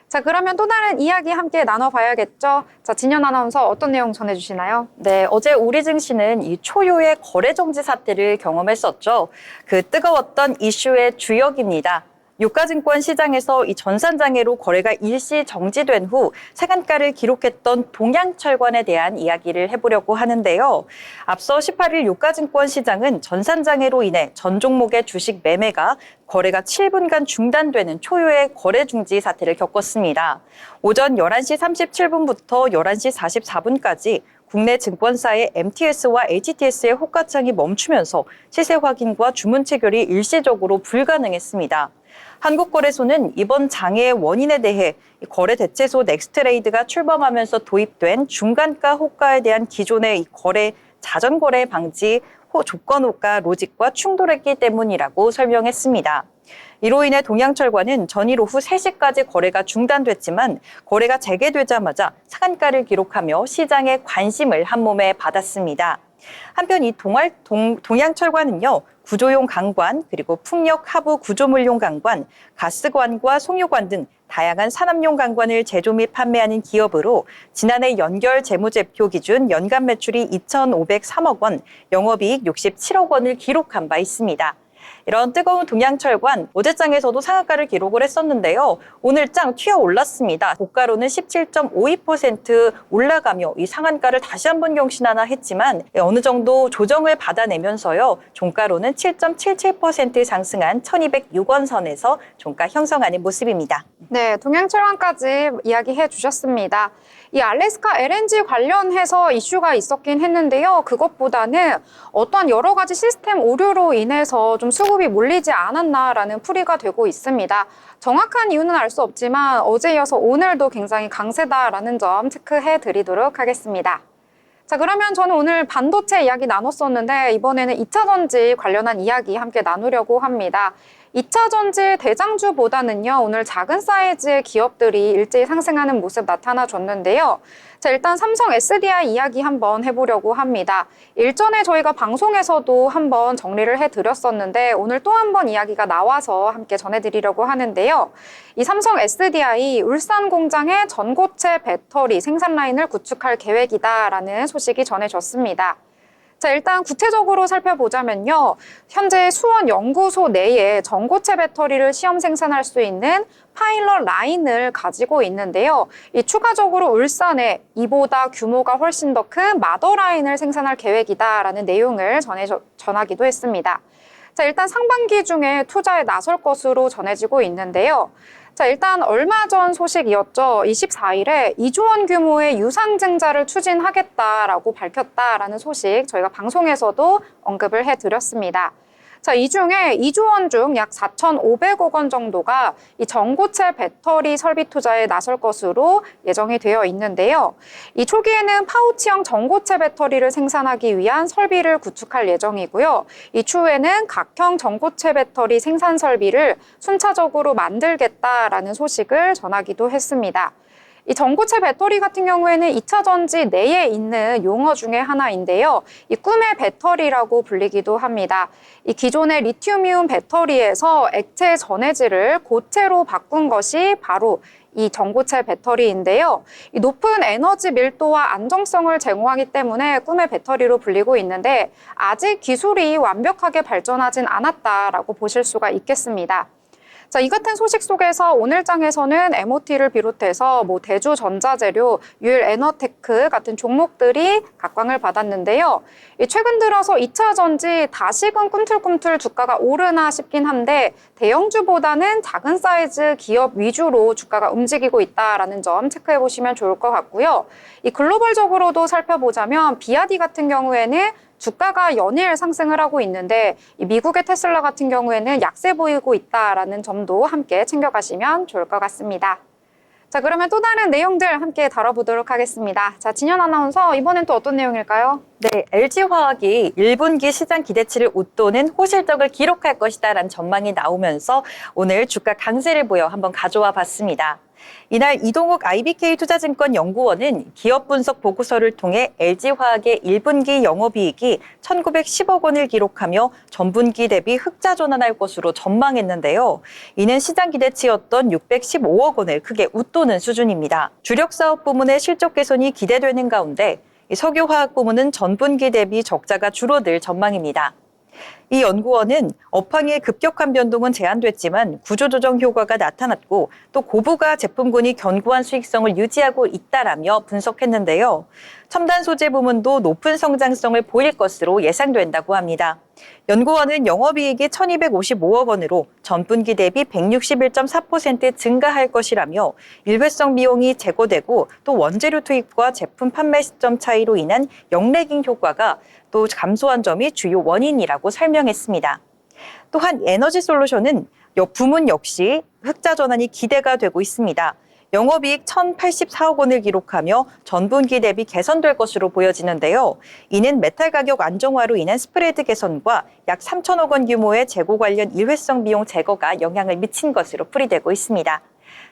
자, 그러면 또 다른 이야기 함께 나눠봐야겠죠. 자, 진현 아나운서 어떤 내용 전해주시나요? 네, 어제 우리 증시는 이 초유의 거래 정지 사태를 경험했었죠. 그 뜨거웠던 이슈의 주역입니다. 유가증권 시장에서 이 전산장애로 거래가 일시 정지된 후 상한가를 기록했던 동양철관에 대한 이야기를 해보려고 하는데요. 앞서 18일 유가증권 시장은 전산장애로 인해 전 종목의 주식 매매가 거래가 7분간 중단되는 초유의 거래 중지 사태를 겪었습니다. 오전 11시 37분부터 11시 44분까지 국내 증권사의 MTS와 HTS의 호가창이 멈추면서 시세 확인과 주문 체결이 일시적으로 불가능했습니다. 한국거래소는 이번 장애의 원인에 대해 거래 대체소 넥스트레이드가 출범하면서 도입된 중간가 호가에 대한 기존의 거래 자전거래 방지 조건 호가 로직과 충돌했기 때문이라고 설명했습니다. 이로 인해 동양철관은 전일 오후 3시까지 거래가 중단됐지만 거래가 재개되자마자 상한가를 기록하며 시장의 관심을 한몸에 받았습니다. 한편 이 동양철관은요, 구조용 강관, 그리고 풍력 하부 구조물용 강관, 가스관과 송유관 등 다양한 산업용 강관을 제조 및 판매하는 기업으로 지난해 연결 재무제표 기준 연간 매출이 2,503억 원, 영업이익 67억 원을 기록한 바 있습니다. 이런 뜨거운 동양철관, 어제장에서도 상한가를 기록을 했었는데요. 오늘 장 튀어 올랐습니다. 고가로는 17.52% 올라가며 이 상한가를 다시 한번 경신하나 했지만 어느 정도 조정을 받아내면서요. 종가로는 7.77% 상승한 1,206원 선에서 종가 형성하는 모습입니다. 네, 동양철관까지 이야기해 주셨습니다. 이 알래스카 LNG 관련해서 이슈가 있었긴 했는데요. 그것보다는 어떤 여러 가지 시스템 오류로 인해서 좀 수급이 몰리지 않았나라는 풀이가 되고 있습니다. 정확한 이유는 알 수 없지만 어제 이어서 오늘도 굉장히 강세다라는 점 체크해 드리도록 하겠습니다. 자, 그러면 저는 오늘 반도체 이야기 나눴었는데 이번에는 2차 전지 관련한 이야기 함께 나누려고 합니다. 2차 전지 대장주보다는요, 오늘 작은 사이즈의 기업들이 일제히 상승하는 모습 나타나줬는데요. 자, 일단 삼성 SDI 이야기 한번 해보려고 합니다. 일전에 저희가 방송에서도 한번 정리를 해드렸었는데 오늘 또 한번 이야기가 나와서 함께 전해드리려고 하는데요. 이 삼성 SDI 울산 공장에 전고체 배터리 생산 라인을 구축할 계획이다라는 소식이 전해졌습니다. 자, 일단 구체적으로 살펴보자면요. 현재 수원 연구소 내에 전고체 배터리를 시험 생산할 수 있는 파일럿 라인을 가지고 있는데요. 이 추가적으로 울산에 이보다 규모가 훨씬 더 큰 마더 라인을 생산할 계획이다라는 내용을 전하기도 했습니다. 자, 일단 상반기 중에 투자에 나설 것으로 전해지고 있는데요. 자, 일단 얼마 전 소식이었죠. 24일에 2조 원 규모의 유상증자를 추진하겠다라고 밝혔다라는 소식 저희가 방송에서도 언급을 해드렸습니다. 자, 이 중에 2조 원 중 약 4,500억 원 정도가 이 전고체 배터리 설비 투자에 나설 것으로 예정이 되어 있는데요. 이 초기에는 파우치형 전고체 배터리를 생산하기 위한 설비를 구축할 예정이고요. 이 추후에는 각형 전고체 배터리 생산 설비를 순차적으로 만들겠다라는 소식을 전하기도 했습니다. 이 전고체 배터리 같은 경우에는 2차 전지 내에 있는 용어 중에 하나인데요. 이 꿈의 배터리라고 불리기도 합니다. 이 기존의 리튬이온 배터리에서 액체 전해질을 고체로 바꾼 것이 바로 이 전고체 배터리인데요. 이 높은 에너지 밀도와 안정성을 제공하기 때문에 꿈의 배터리로 불리고 있는데 아직 기술이 완벽하게 발전하진 않았다라고 보실 수가 있겠습니다. 자, 이 같은 소식 속에서 오늘장에서는 MOT를 비롯해서 대주전자재료, 유일에너테크 같은 종목들이 각광을 받았는데요. 최근 들어서 2차 전지 다시금 꿈틀꿈틀 주가가 오르나 싶긴 한데 대형주보다는 작은 사이즈 기업 위주로 주가가 움직이고 있다라는 점 체크해 보시면 좋을 것 같고요. 이 글로벌적으로도 살펴보자면 비아디 같은 경우에는 주가가 연일 상승을 하고 있는데 이 미국의 테슬라 같은 경우에는 약세 보이고 있다라는 점도 함께 챙겨가시면 좋을 것 같습니다. 자, 그러면 또 다른 내용들 함께 다뤄보도록 하겠습니다. 자, 진현 아나운서, 이번엔 또 어떤 내용일까요? 네, LG화학이 1분기 시장 기대치를 웃도는 호실적을 기록할 것이다라는 전망이 나오면서 오늘 주가 강세를 보여 한번 가져와 봤습니다. 이날 이동욱 IBK 투자증권 연구원은 기업 분석 보고서를 통해 LG화학의 1분기 영업이익이 1,910억 원을 기록하며 전분기 대비 흑자 전환할 것으로 전망했는데요. 이는 시장 기대치였던 615억 원을 크게 웃도는 수준입니다. 주력 사업 부문의 실적 개선이 기대되는 가운데 석유화학 부문은 전분기 대비 적자가 줄어들 전망입니다. 이 연구원은 업황의 급격한 변동은 제한됐지만 구조조정 효과가 나타났고 또 고부가 제품군이 견고한 수익성을 유지하고 있다라며 분석했는데요. 첨단 소재 부문도 높은 성장성을 보일 것으로 예상된다고 합니다. 연구원은 영업이익이 1,255억 원으로 전분기 대비 161.4% 증가할 것이라며 일회성 비용이 제거되고 또 원재료 투입과 제품 판매 시점 차이로 인한 역레깅 효과가 또 감소한 점이 주요 원인이라고 설명했습니다. 또한 에너지솔루션은 부문 역시 흑자 전환이 기대가 되고 있습니다. 영업이익 1,084억 원을 기록하며 전분기 대비 개선될 것으로 보여지는데요. 이는 메탈 가격 안정화로 인한 스프레드 개선과 약 3천억 원 규모의 재고 관련 일회성 비용 제거가 영향을 미친 것으로 풀이되고 있습니다.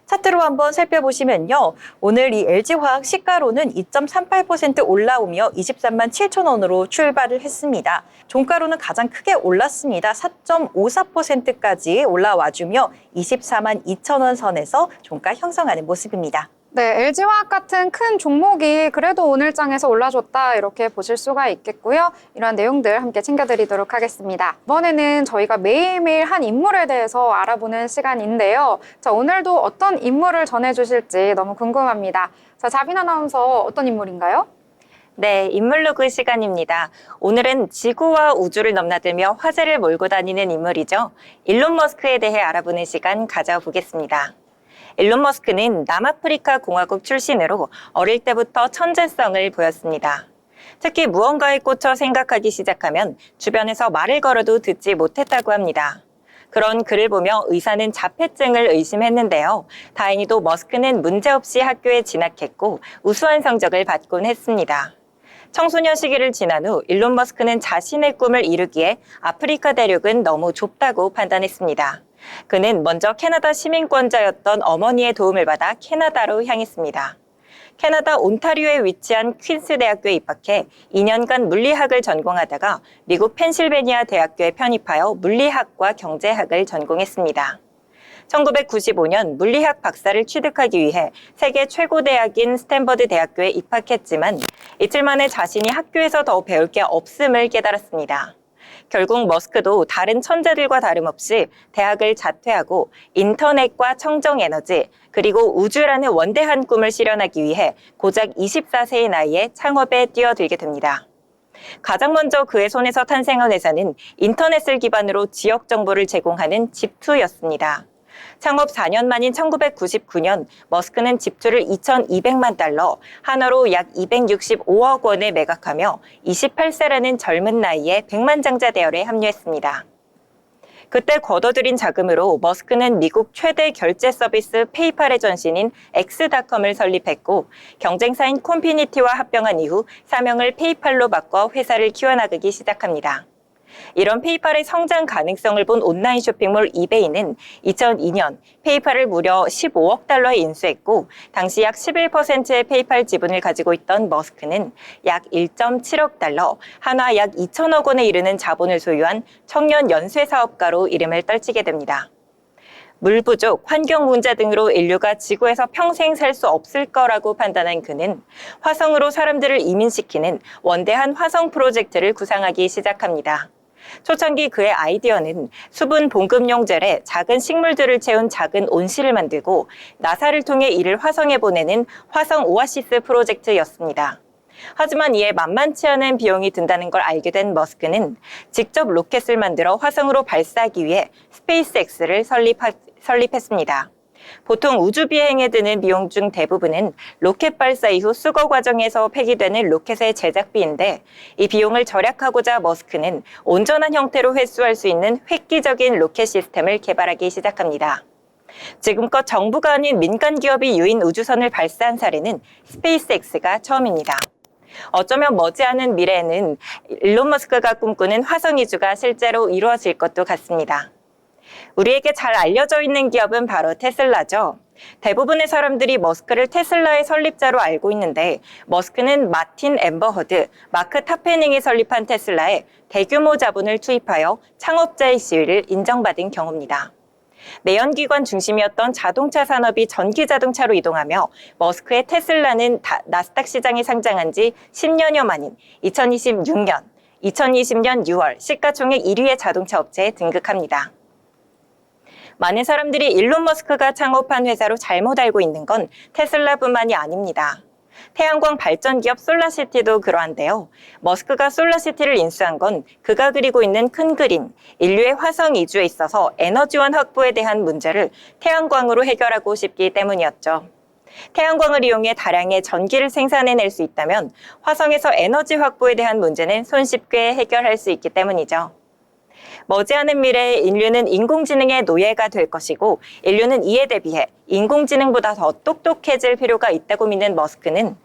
차트로 한번 살펴보시면요. 오늘 이 LG화학 시가로는 2.38% 올라오며 23만 7천 원으로 출발을 했습니다. 종가로는 가장 크게 올랐습니다. 4.54%까지 올라와주며 24만 2천 원 선에서 종가 형성하는 모습입니다. 네, LG화학 같은 큰 종목이 그래도 오늘장에서 올라줬다 이렇게 보실 수가 있겠고요. 이런 내용들 함께 챙겨드리도록 하겠습니다. 이번에는 저희가 매일매일 한 인물에 대해서 알아보는 시간인데요. 자, 오늘도 어떤 인물을 전해주실지 너무 궁금합니다. 자, 자빈 아나운서 어떤 인물인가요? 네, 인물로그 시간입니다. 오늘은 지구와 우주를 넘나들며 화제를 몰고 다니는 인물이죠. 일론 머스크에 대해 알아보는 시간 가져보겠습니다. 일론 머스크는 남아프리카 공화국 출신으로 어릴 때부터 천재성을 보였습니다. 특히 무언가에 꽂혀 생각하기 시작하면 주변에서 말을 걸어도 듣지 못했다고 합니다. 그런 그를 보며 의사는 자폐증을 의심했는데요. 다행히도 머스크는 문제없이 학교에 진학했고 우수한 성적을 받곤 했습니다. 청소년 시기를 지난 후 일론 머스크는 자신의 꿈을 이루기에 아프리카 대륙은 너무 좁다고 판단했습니다. 그는 먼저 캐나다 시민권자였던 어머니의 도움을 받아 캐나다로 향했습니다. 캐나다 온타리오에 위치한 퀸스 대학교에 입학해 2년간 물리학을 전공하다가 미국 펜실베니아 대학교에 편입하여 물리학과 경제학을 전공했습니다. 1995년 물리학 박사를 취득하기 위해 세계 최고 대학인 스탠퍼드 대학교에 입학했지만 이틀 만에 자신이 학교에서 더 배울 게 없음을 깨달았습니다. 결국 머스크도 다른 천재들과 다름없이 대학을 자퇴하고 인터넷과 청정에너지 그리고 우주라는 원대한 꿈을 실현하기 위해 고작 24세의 나이에 창업에 뛰어들게 됩니다. 가장 먼저 그의 손에서 탄생한 회사는 인터넷을 기반으로 지역 정보를 제공하는 집투였습니다. 창업 4년 만인 1999년 머스크는 집투를 2,200만 달러, 한화로 약 265억 원에 매각하며 28세라는 젊은 나이에 백만장자 대열에 합류했습니다. 그때 거둬들인 자금으로 머스크는 미국 최대 결제 서비스 페이팔의 전신인 X닷컴을 설립했고 경쟁사인 콘피니티와 합병한 이후 사명을 페이팔로 바꿔 회사를 키워나가기 시작합니다. 이런 페이팔의 성장 가능성을 본 온라인 쇼핑몰 이베이는 2002년 페이팔을 무려 15억 달러에 인수했고 당시 약 11%의 페이팔 지분을 가지고 있던 머스크는 약 1.7억 달러, 한화 약 2천억 원에 이르는 자본을 소유한 청년 연쇄 사업가로 이름을 떨치게 됩니다. 물 부족, 환경 문제 등으로 인류가 지구에서 평생 살 수 없을 거라고 판단한 그는 화성으로 사람들을 이민시키는 원대한 화성 프로젝트를 구상하기 시작합니다. 초창기 그의 아이디어는 수분 봉급용 젤에 작은 식물들을 채운 작은 온실을 만들고 나사를 통해 이를 화성에 보내는 화성 오아시스 프로젝트였습니다. 하지만 이에 만만치 않은 비용이 든다는 걸 알게 된 머스크는 직접 로켓을 만들어 화성으로 발사하기 위해 스페이스X를 설립했습니다. 보통 우주 비행에 드는 비용 중 대부분은 로켓 발사 이후 수거 과정에서 폐기되는 로켓의 제작비인데 이 비용을 절약하고자 머스크는 온전한 형태로 회수할 수 있는 획기적인 로켓 시스템을 개발하기 시작합니다. 지금껏 정부가 아닌 민간 기업이 유인 우주선을 발사한 사례는 스페이스X가 처음입니다. 어쩌면 머지않은 미래에는 일론 머스크가 꿈꾸는 화성 이주가 실제로 이루어질 것도 같습니다. 우리에게 잘 알려져 있는 기업은 바로 테슬라죠. 대부분의 사람들이 머스크를 테슬라의 설립자로 알고 있는데 머스크는 마틴 엠버허드, 마크 타페닝이 설립한 테슬라에 대규모 자본을 투입하여 창업자의 지위를 인정받은 경우입니다. 내연기관 중심이었던 자동차 산업이 전기자동차로 이동하며 머스크의 테슬라는 나스닥 시장에 상장한 지 10년여 만인 2020년 6월 시가총액 1위의 자동차 업체에 등극합니다. 많은 사람들이 일론 머스크가 창업한 회사로 잘못 알고 있는 건 테슬라뿐만이 아닙니다. 태양광 발전 기업 솔라시티도 그러한데요. 머스크가 솔라시티를 인수한 건 그가 그리고 있는 큰 그림, 인류의 화성 이주에 있어서 에너지원 확보에 대한 문제를 태양광으로 해결하고 싶기 때문이었죠. 태양광을 이용해 다량의 전기를 생산해낼 수 있다면 화성에서 에너지 확보에 대한 문제는 손쉽게 해결할 수 있기 때문이죠. 머지않은 미래에 인류는 인공지능의 노예가 될 것이고 인류는 이에 대비해 인공지능보다 더 똑똑해질 필요가 있다고 믿는 머스크는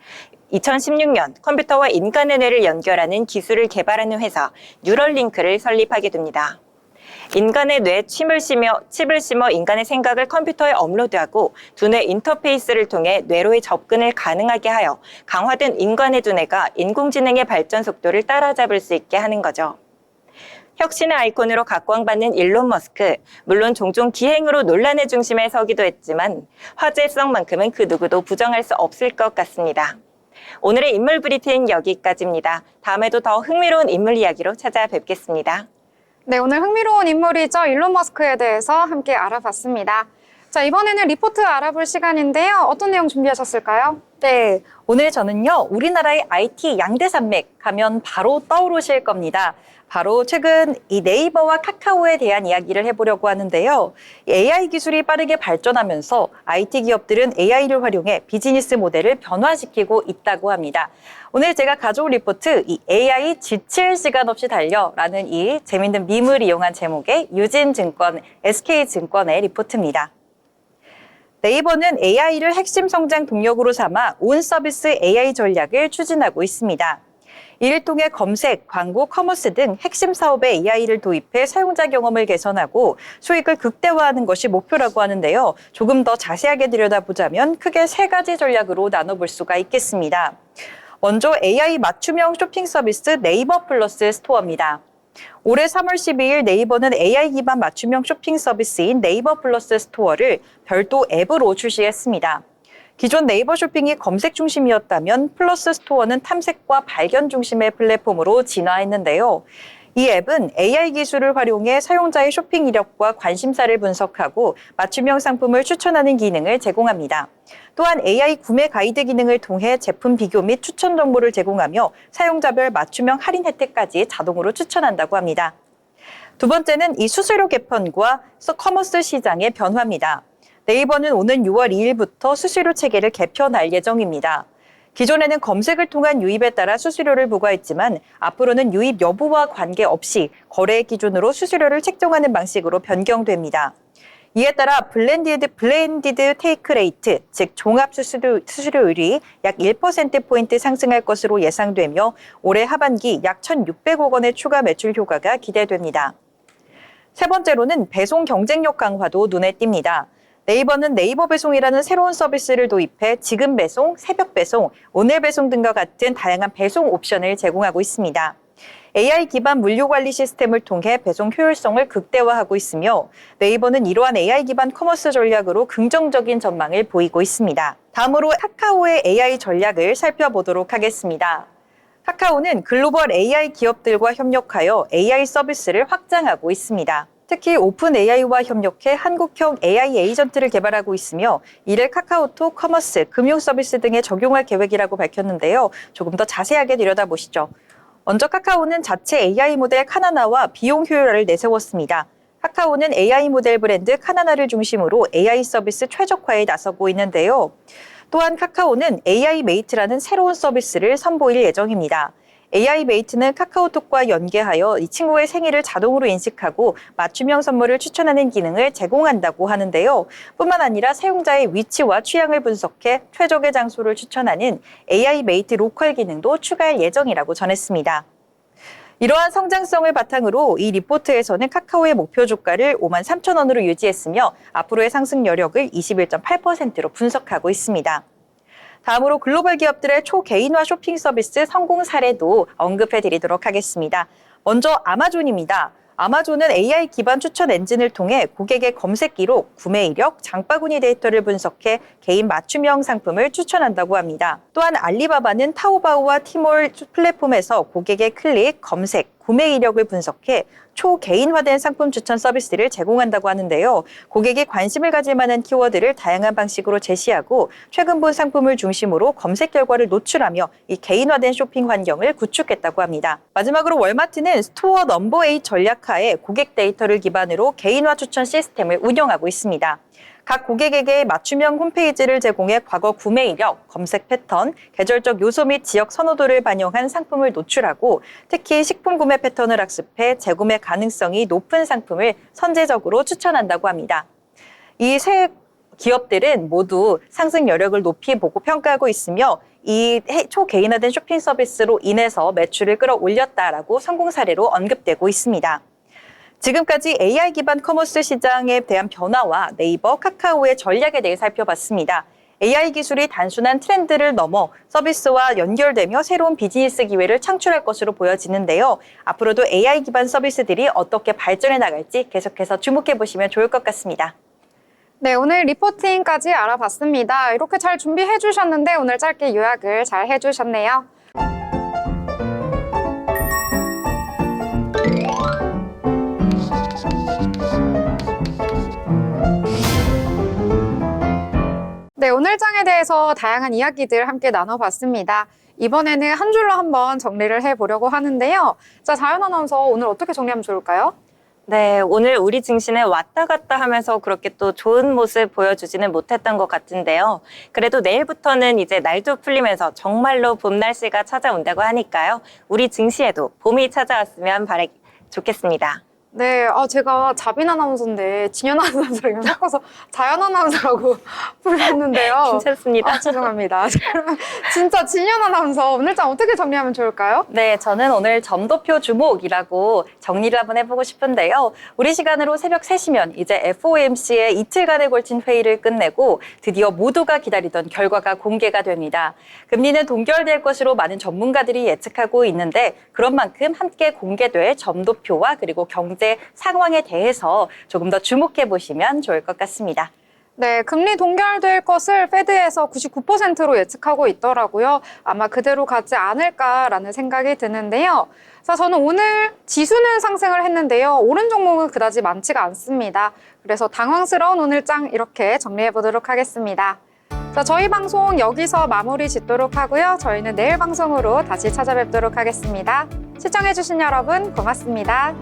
2016년 컴퓨터와 인간의 뇌를 연결하는 기술을 개발하는 회사 뉴럴링크를 설립하게 됩니다. 인간의 뇌에 칩을 심어 인간의 생각을 컴퓨터에 업로드하고 두뇌 인터페이스를 통해 뇌로의 접근을 가능하게 하여 강화된 인간의 두뇌가 인공지능의 발전 속도를 따라잡을 수 있게 하는 거죠. 혁신의 아이콘으로 각광받는 일론 머스크, 물론 종종 기행으로 논란의 중심에 서기도 했지만 화제성만큼은 그 누구도 부정할 수 없을 것 같습니다. 오늘의 인물 브리핑 여기까지입니다. 다음에도 더 흥미로운 인물 이야기로 찾아뵙겠습니다. 네, 오늘 흥미로운 인물이죠. 일론 머스크에 대해서 함께 알아봤습니다. 자, 이번에는 리포트 알아볼 시간인데요. 어떤 내용 준비하셨을까요? 네, 오늘 저는요, 우리나라의 IT 양대 산맥 가면 바로 떠오르실 겁니다. 바로 최근 이 네이버와 카카오에 대한 이야기를 해보려고 하는데요. AI 기술이 빠르게 발전하면서 IT 기업들은 AI를 활용해 비즈니스 모델을 변화시키고 있다고 합니다. 오늘 제가 가져온 리포트, 이 AI 지칠 시간 없이 달려라는 이 재밌는 밈을 이용한 제목의 유진증권, SK증권의 리포트입니다. 네이버는 AI를 핵심 성장 동력으로 삼아 온 서비스 AI 전략을 추진하고 있습니다. 이를 통해 검색, 광고, 커머스 등 핵심 사업에 AI를 도입해 사용자 경험을 개선하고 수익을 극대화하는 것이 목표라고 하는데요. 조금 더 자세하게 들여다보자면 크게 세 가지 전략으로 나눠볼 수가 있겠습니다. 먼저 AI 맞춤형 쇼핑 서비스 네이버 플러스 스토어입니다. 올해 3월 12일 네이버는 AI 기반 맞춤형 쇼핑 서비스인 네이버 플러스 스토어를 별도 앱으로 출시했습니다. 기존 네이버 쇼핑이 검색 중심이었다면 플러스 스토어는 탐색과 발견 중심의 플랫폼으로 진화했는데요. 이 앱은 AI 기술을 활용해 사용자의 쇼핑 이력과 관심사를 분석하고 맞춤형 상품을 추천하는 기능을 제공합니다. 또한 AI 구매 가이드 기능을 통해 제품 비교 및 추천 정보를 제공하며 사용자별 맞춤형 할인 혜택까지 자동으로 추천한다고 합니다. 두 번째는 이 수수료 개편과 커머스 시장의 변화입니다. 네이버는 오는 6월 2일부터 수수료 체계를 개편할 예정입니다. 기존에는 검색을 통한 유입에 따라 수수료를 부과했지만 앞으로는 유입 여부와 관계없이 거래 기준으로 수수료를 책정하는 방식으로 변경됩니다. 이에 따라 블렌디드 테이크 레이트, 즉 종합 수수료율이 약 1%포인트 상승할 것으로 예상되며 올해 하반기 약 1,600억 원의 추가 매출 효과가 기대됩니다. 세 번째로는 배송 경쟁력 강화도 눈에 띕니다. 네이버는 네이버 배송이라는 새로운 서비스를 도입해 지금 배송, 새벽 배송, 오늘 배송 등과 같은 다양한 배송 옵션을 제공하고 있습니다. AI 기반 물류 관리 시스템을 통해 배송 효율성을 극대화하고 있으며 네이버는 이러한 AI 기반 커머스 전략으로 긍정적인 전망을 보이고 있습니다. 다음으로 카카오의 AI 전략을 살펴보도록 하겠습니다. 카카오는 글로벌 AI 기업들과 협력하여 AI 서비스를 확장하고 있습니다. 특히 오픈 AI와 협력해 한국형 AI 에이전트를 개발하고 있으며 이를 카카오톡, 커머스, 금융 서비스 등에 적용할 계획이라고 밝혔는데요. 조금 더 자세하게 들여다보시죠. 먼저 카카오는 자체 AI 모델 카나나와 비용 효율화를 내세웠습니다. 카카오는 AI 모델 브랜드 카나나를 중심으로 AI 서비스 최적화에 나서고 있는데요. 또한 카카오는 AI 메이트라는 새로운 서비스를 선보일 예정입니다. AI 메이트는 카카오톡과 연계하여 이 친구의 생일을 자동으로 인식하고 맞춤형 선물을 추천하는 기능을 제공한다고 하는데요. 뿐만 아니라 사용자의 위치와 취향을 분석해 최적의 장소를 추천하는 AI 메이트 로컬 기능도 추가할 예정이라고 전했습니다. 이러한 성장성을 바탕으로 이 리포트에서는 카카오의 목표 주가를 53,000원으로 유지했으며 앞으로의 상승 여력을 21.8%로 분석하고 있습니다. 다음으로 글로벌 기업들의 초개인화 쇼핑 서비스 성공 사례도 언급해 드리도록 하겠습니다. 먼저 아마존입니다. 아마존은 AI 기반 추천 엔진을 통해 고객의 검색 기록, 구매 이력, 장바구니 데이터를 분석해 개인 맞춤형 상품을 추천한다고 합니다. 또한 알리바바는 타오바오와 티몰 플랫폼에서 고객의 클릭, 검색, 구매 이력을 분석해 초개인화된 상품 추천 서비스를 제공한다고 하는데요. 고객이 관심을 가질 만한 키워드를 다양한 방식으로 제시하고 최근 본 상품을 중심으로 검색 결과를 노출하며 이 개인화된 쇼핑 환경을 구축했다고 합니다. 마지막으로 월마트는 스토어 넘버 8 전략하에 고객 데이터를 기반으로 개인화 추천 시스템을 운영하고 있습니다. 각 고객에게 맞춤형 홈페이지를 제공해 과거 구매 이력, 검색 패턴, 계절적 요소 및 지역 선호도를 반영한 상품을 노출하고 특히 식품 구매 패턴을 학습해 재구매 가능성이 높은 상품을 선제적으로 추천한다고 합니다. 이 세 기업들은 모두 상승 여력을 높이 보고 평가하고 있으며 이 초개인화된 쇼핑 서비스로 인해서 매출을 끌어올렸다라고 성공 사례로 언급되고 있습니다. 지금까지 AI 기반 커머스 시장에 대한 변화와 네이버, 카카오의 전략에 대해 살펴봤습니다. AI 기술이 단순한 트렌드를 넘어 서비스와 연결되며 새로운 비즈니스 기회를 창출할 것으로 보여지는데요. 앞으로도 AI 기반 서비스들이 어떻게 발전해 나갈지 계속해서 주목해 보시면 좋을 것 같습니다. 네, 오늘 리포팅까지 알아봤습니다. 이렇게 잘 준비해 주셨는데 오늘 짧게 요약을 잘 해주셨네요. 네, 오늘 장에 대해서 다양한 이야기들 함께 나눠봤습니다. 이번에는 한 줄로 한번 정리를 해보려고 하는데요. 자, 자연 아나운서 오늘 어떻게 정리하면 좋을까요? 네, 오늘 우리 증시는 왔다 갔다 하면서 그렇게 또 좋은 모습 보여주지는 못했던 것 같은데요. 그래도 내일부터는 이제 날도 풀리면서 정말로 봄 날씨가 찾아온다고 하니까요. 우리 증시에도 봄이 찾아왔으면 좋겠습니다. 네, 제가 자빈 아나운서인데 진현 아나운서랑 섞어서 자연 아나운서라고 불렀는데요. 괜찮습니다. 죄송합니다. 그러면 진짜 진현 아나운서 오늘장 어떻게 정리하면 좋을까요? 네, 저는 오늘 점도표 주목이라고 정리를 한번 해보고 싶은데요. 우리 시간으로 새벽 3시면 이제 FOMC의 이틀간에 걸친 회의를 끝내고 드디어 모두가 기다리던 결과가 공개가 됩니다. 금리는 동결될 것으로 많은 전문가들이 예측하고 있는데 그런 만큼 함께 공개될 점도표와 그리고 경제 상황에 대해서 조금 더 주목해 보시면 좋을 것 같습니다. 네, 금리 동결될 것을 페드에서 99%로 예측하고 있더라고요. 아마 그대로 가지 않을까라는 생각이 드는데요. 자, 저는 오늘 지수는 상승을 했는데요. 오른 종목은 그다지 많지가 않습니다. 그래서 당황스러운 오늘장 이렇게 정리해 보도록 하겠습니다. 자, 저희 방송 여기서 마무리 짓도록 하고요. 저희는 내일 방송으로 다시 찾아뵙도록 하겠습니다. 시청해주신 여러분 고맙습니다.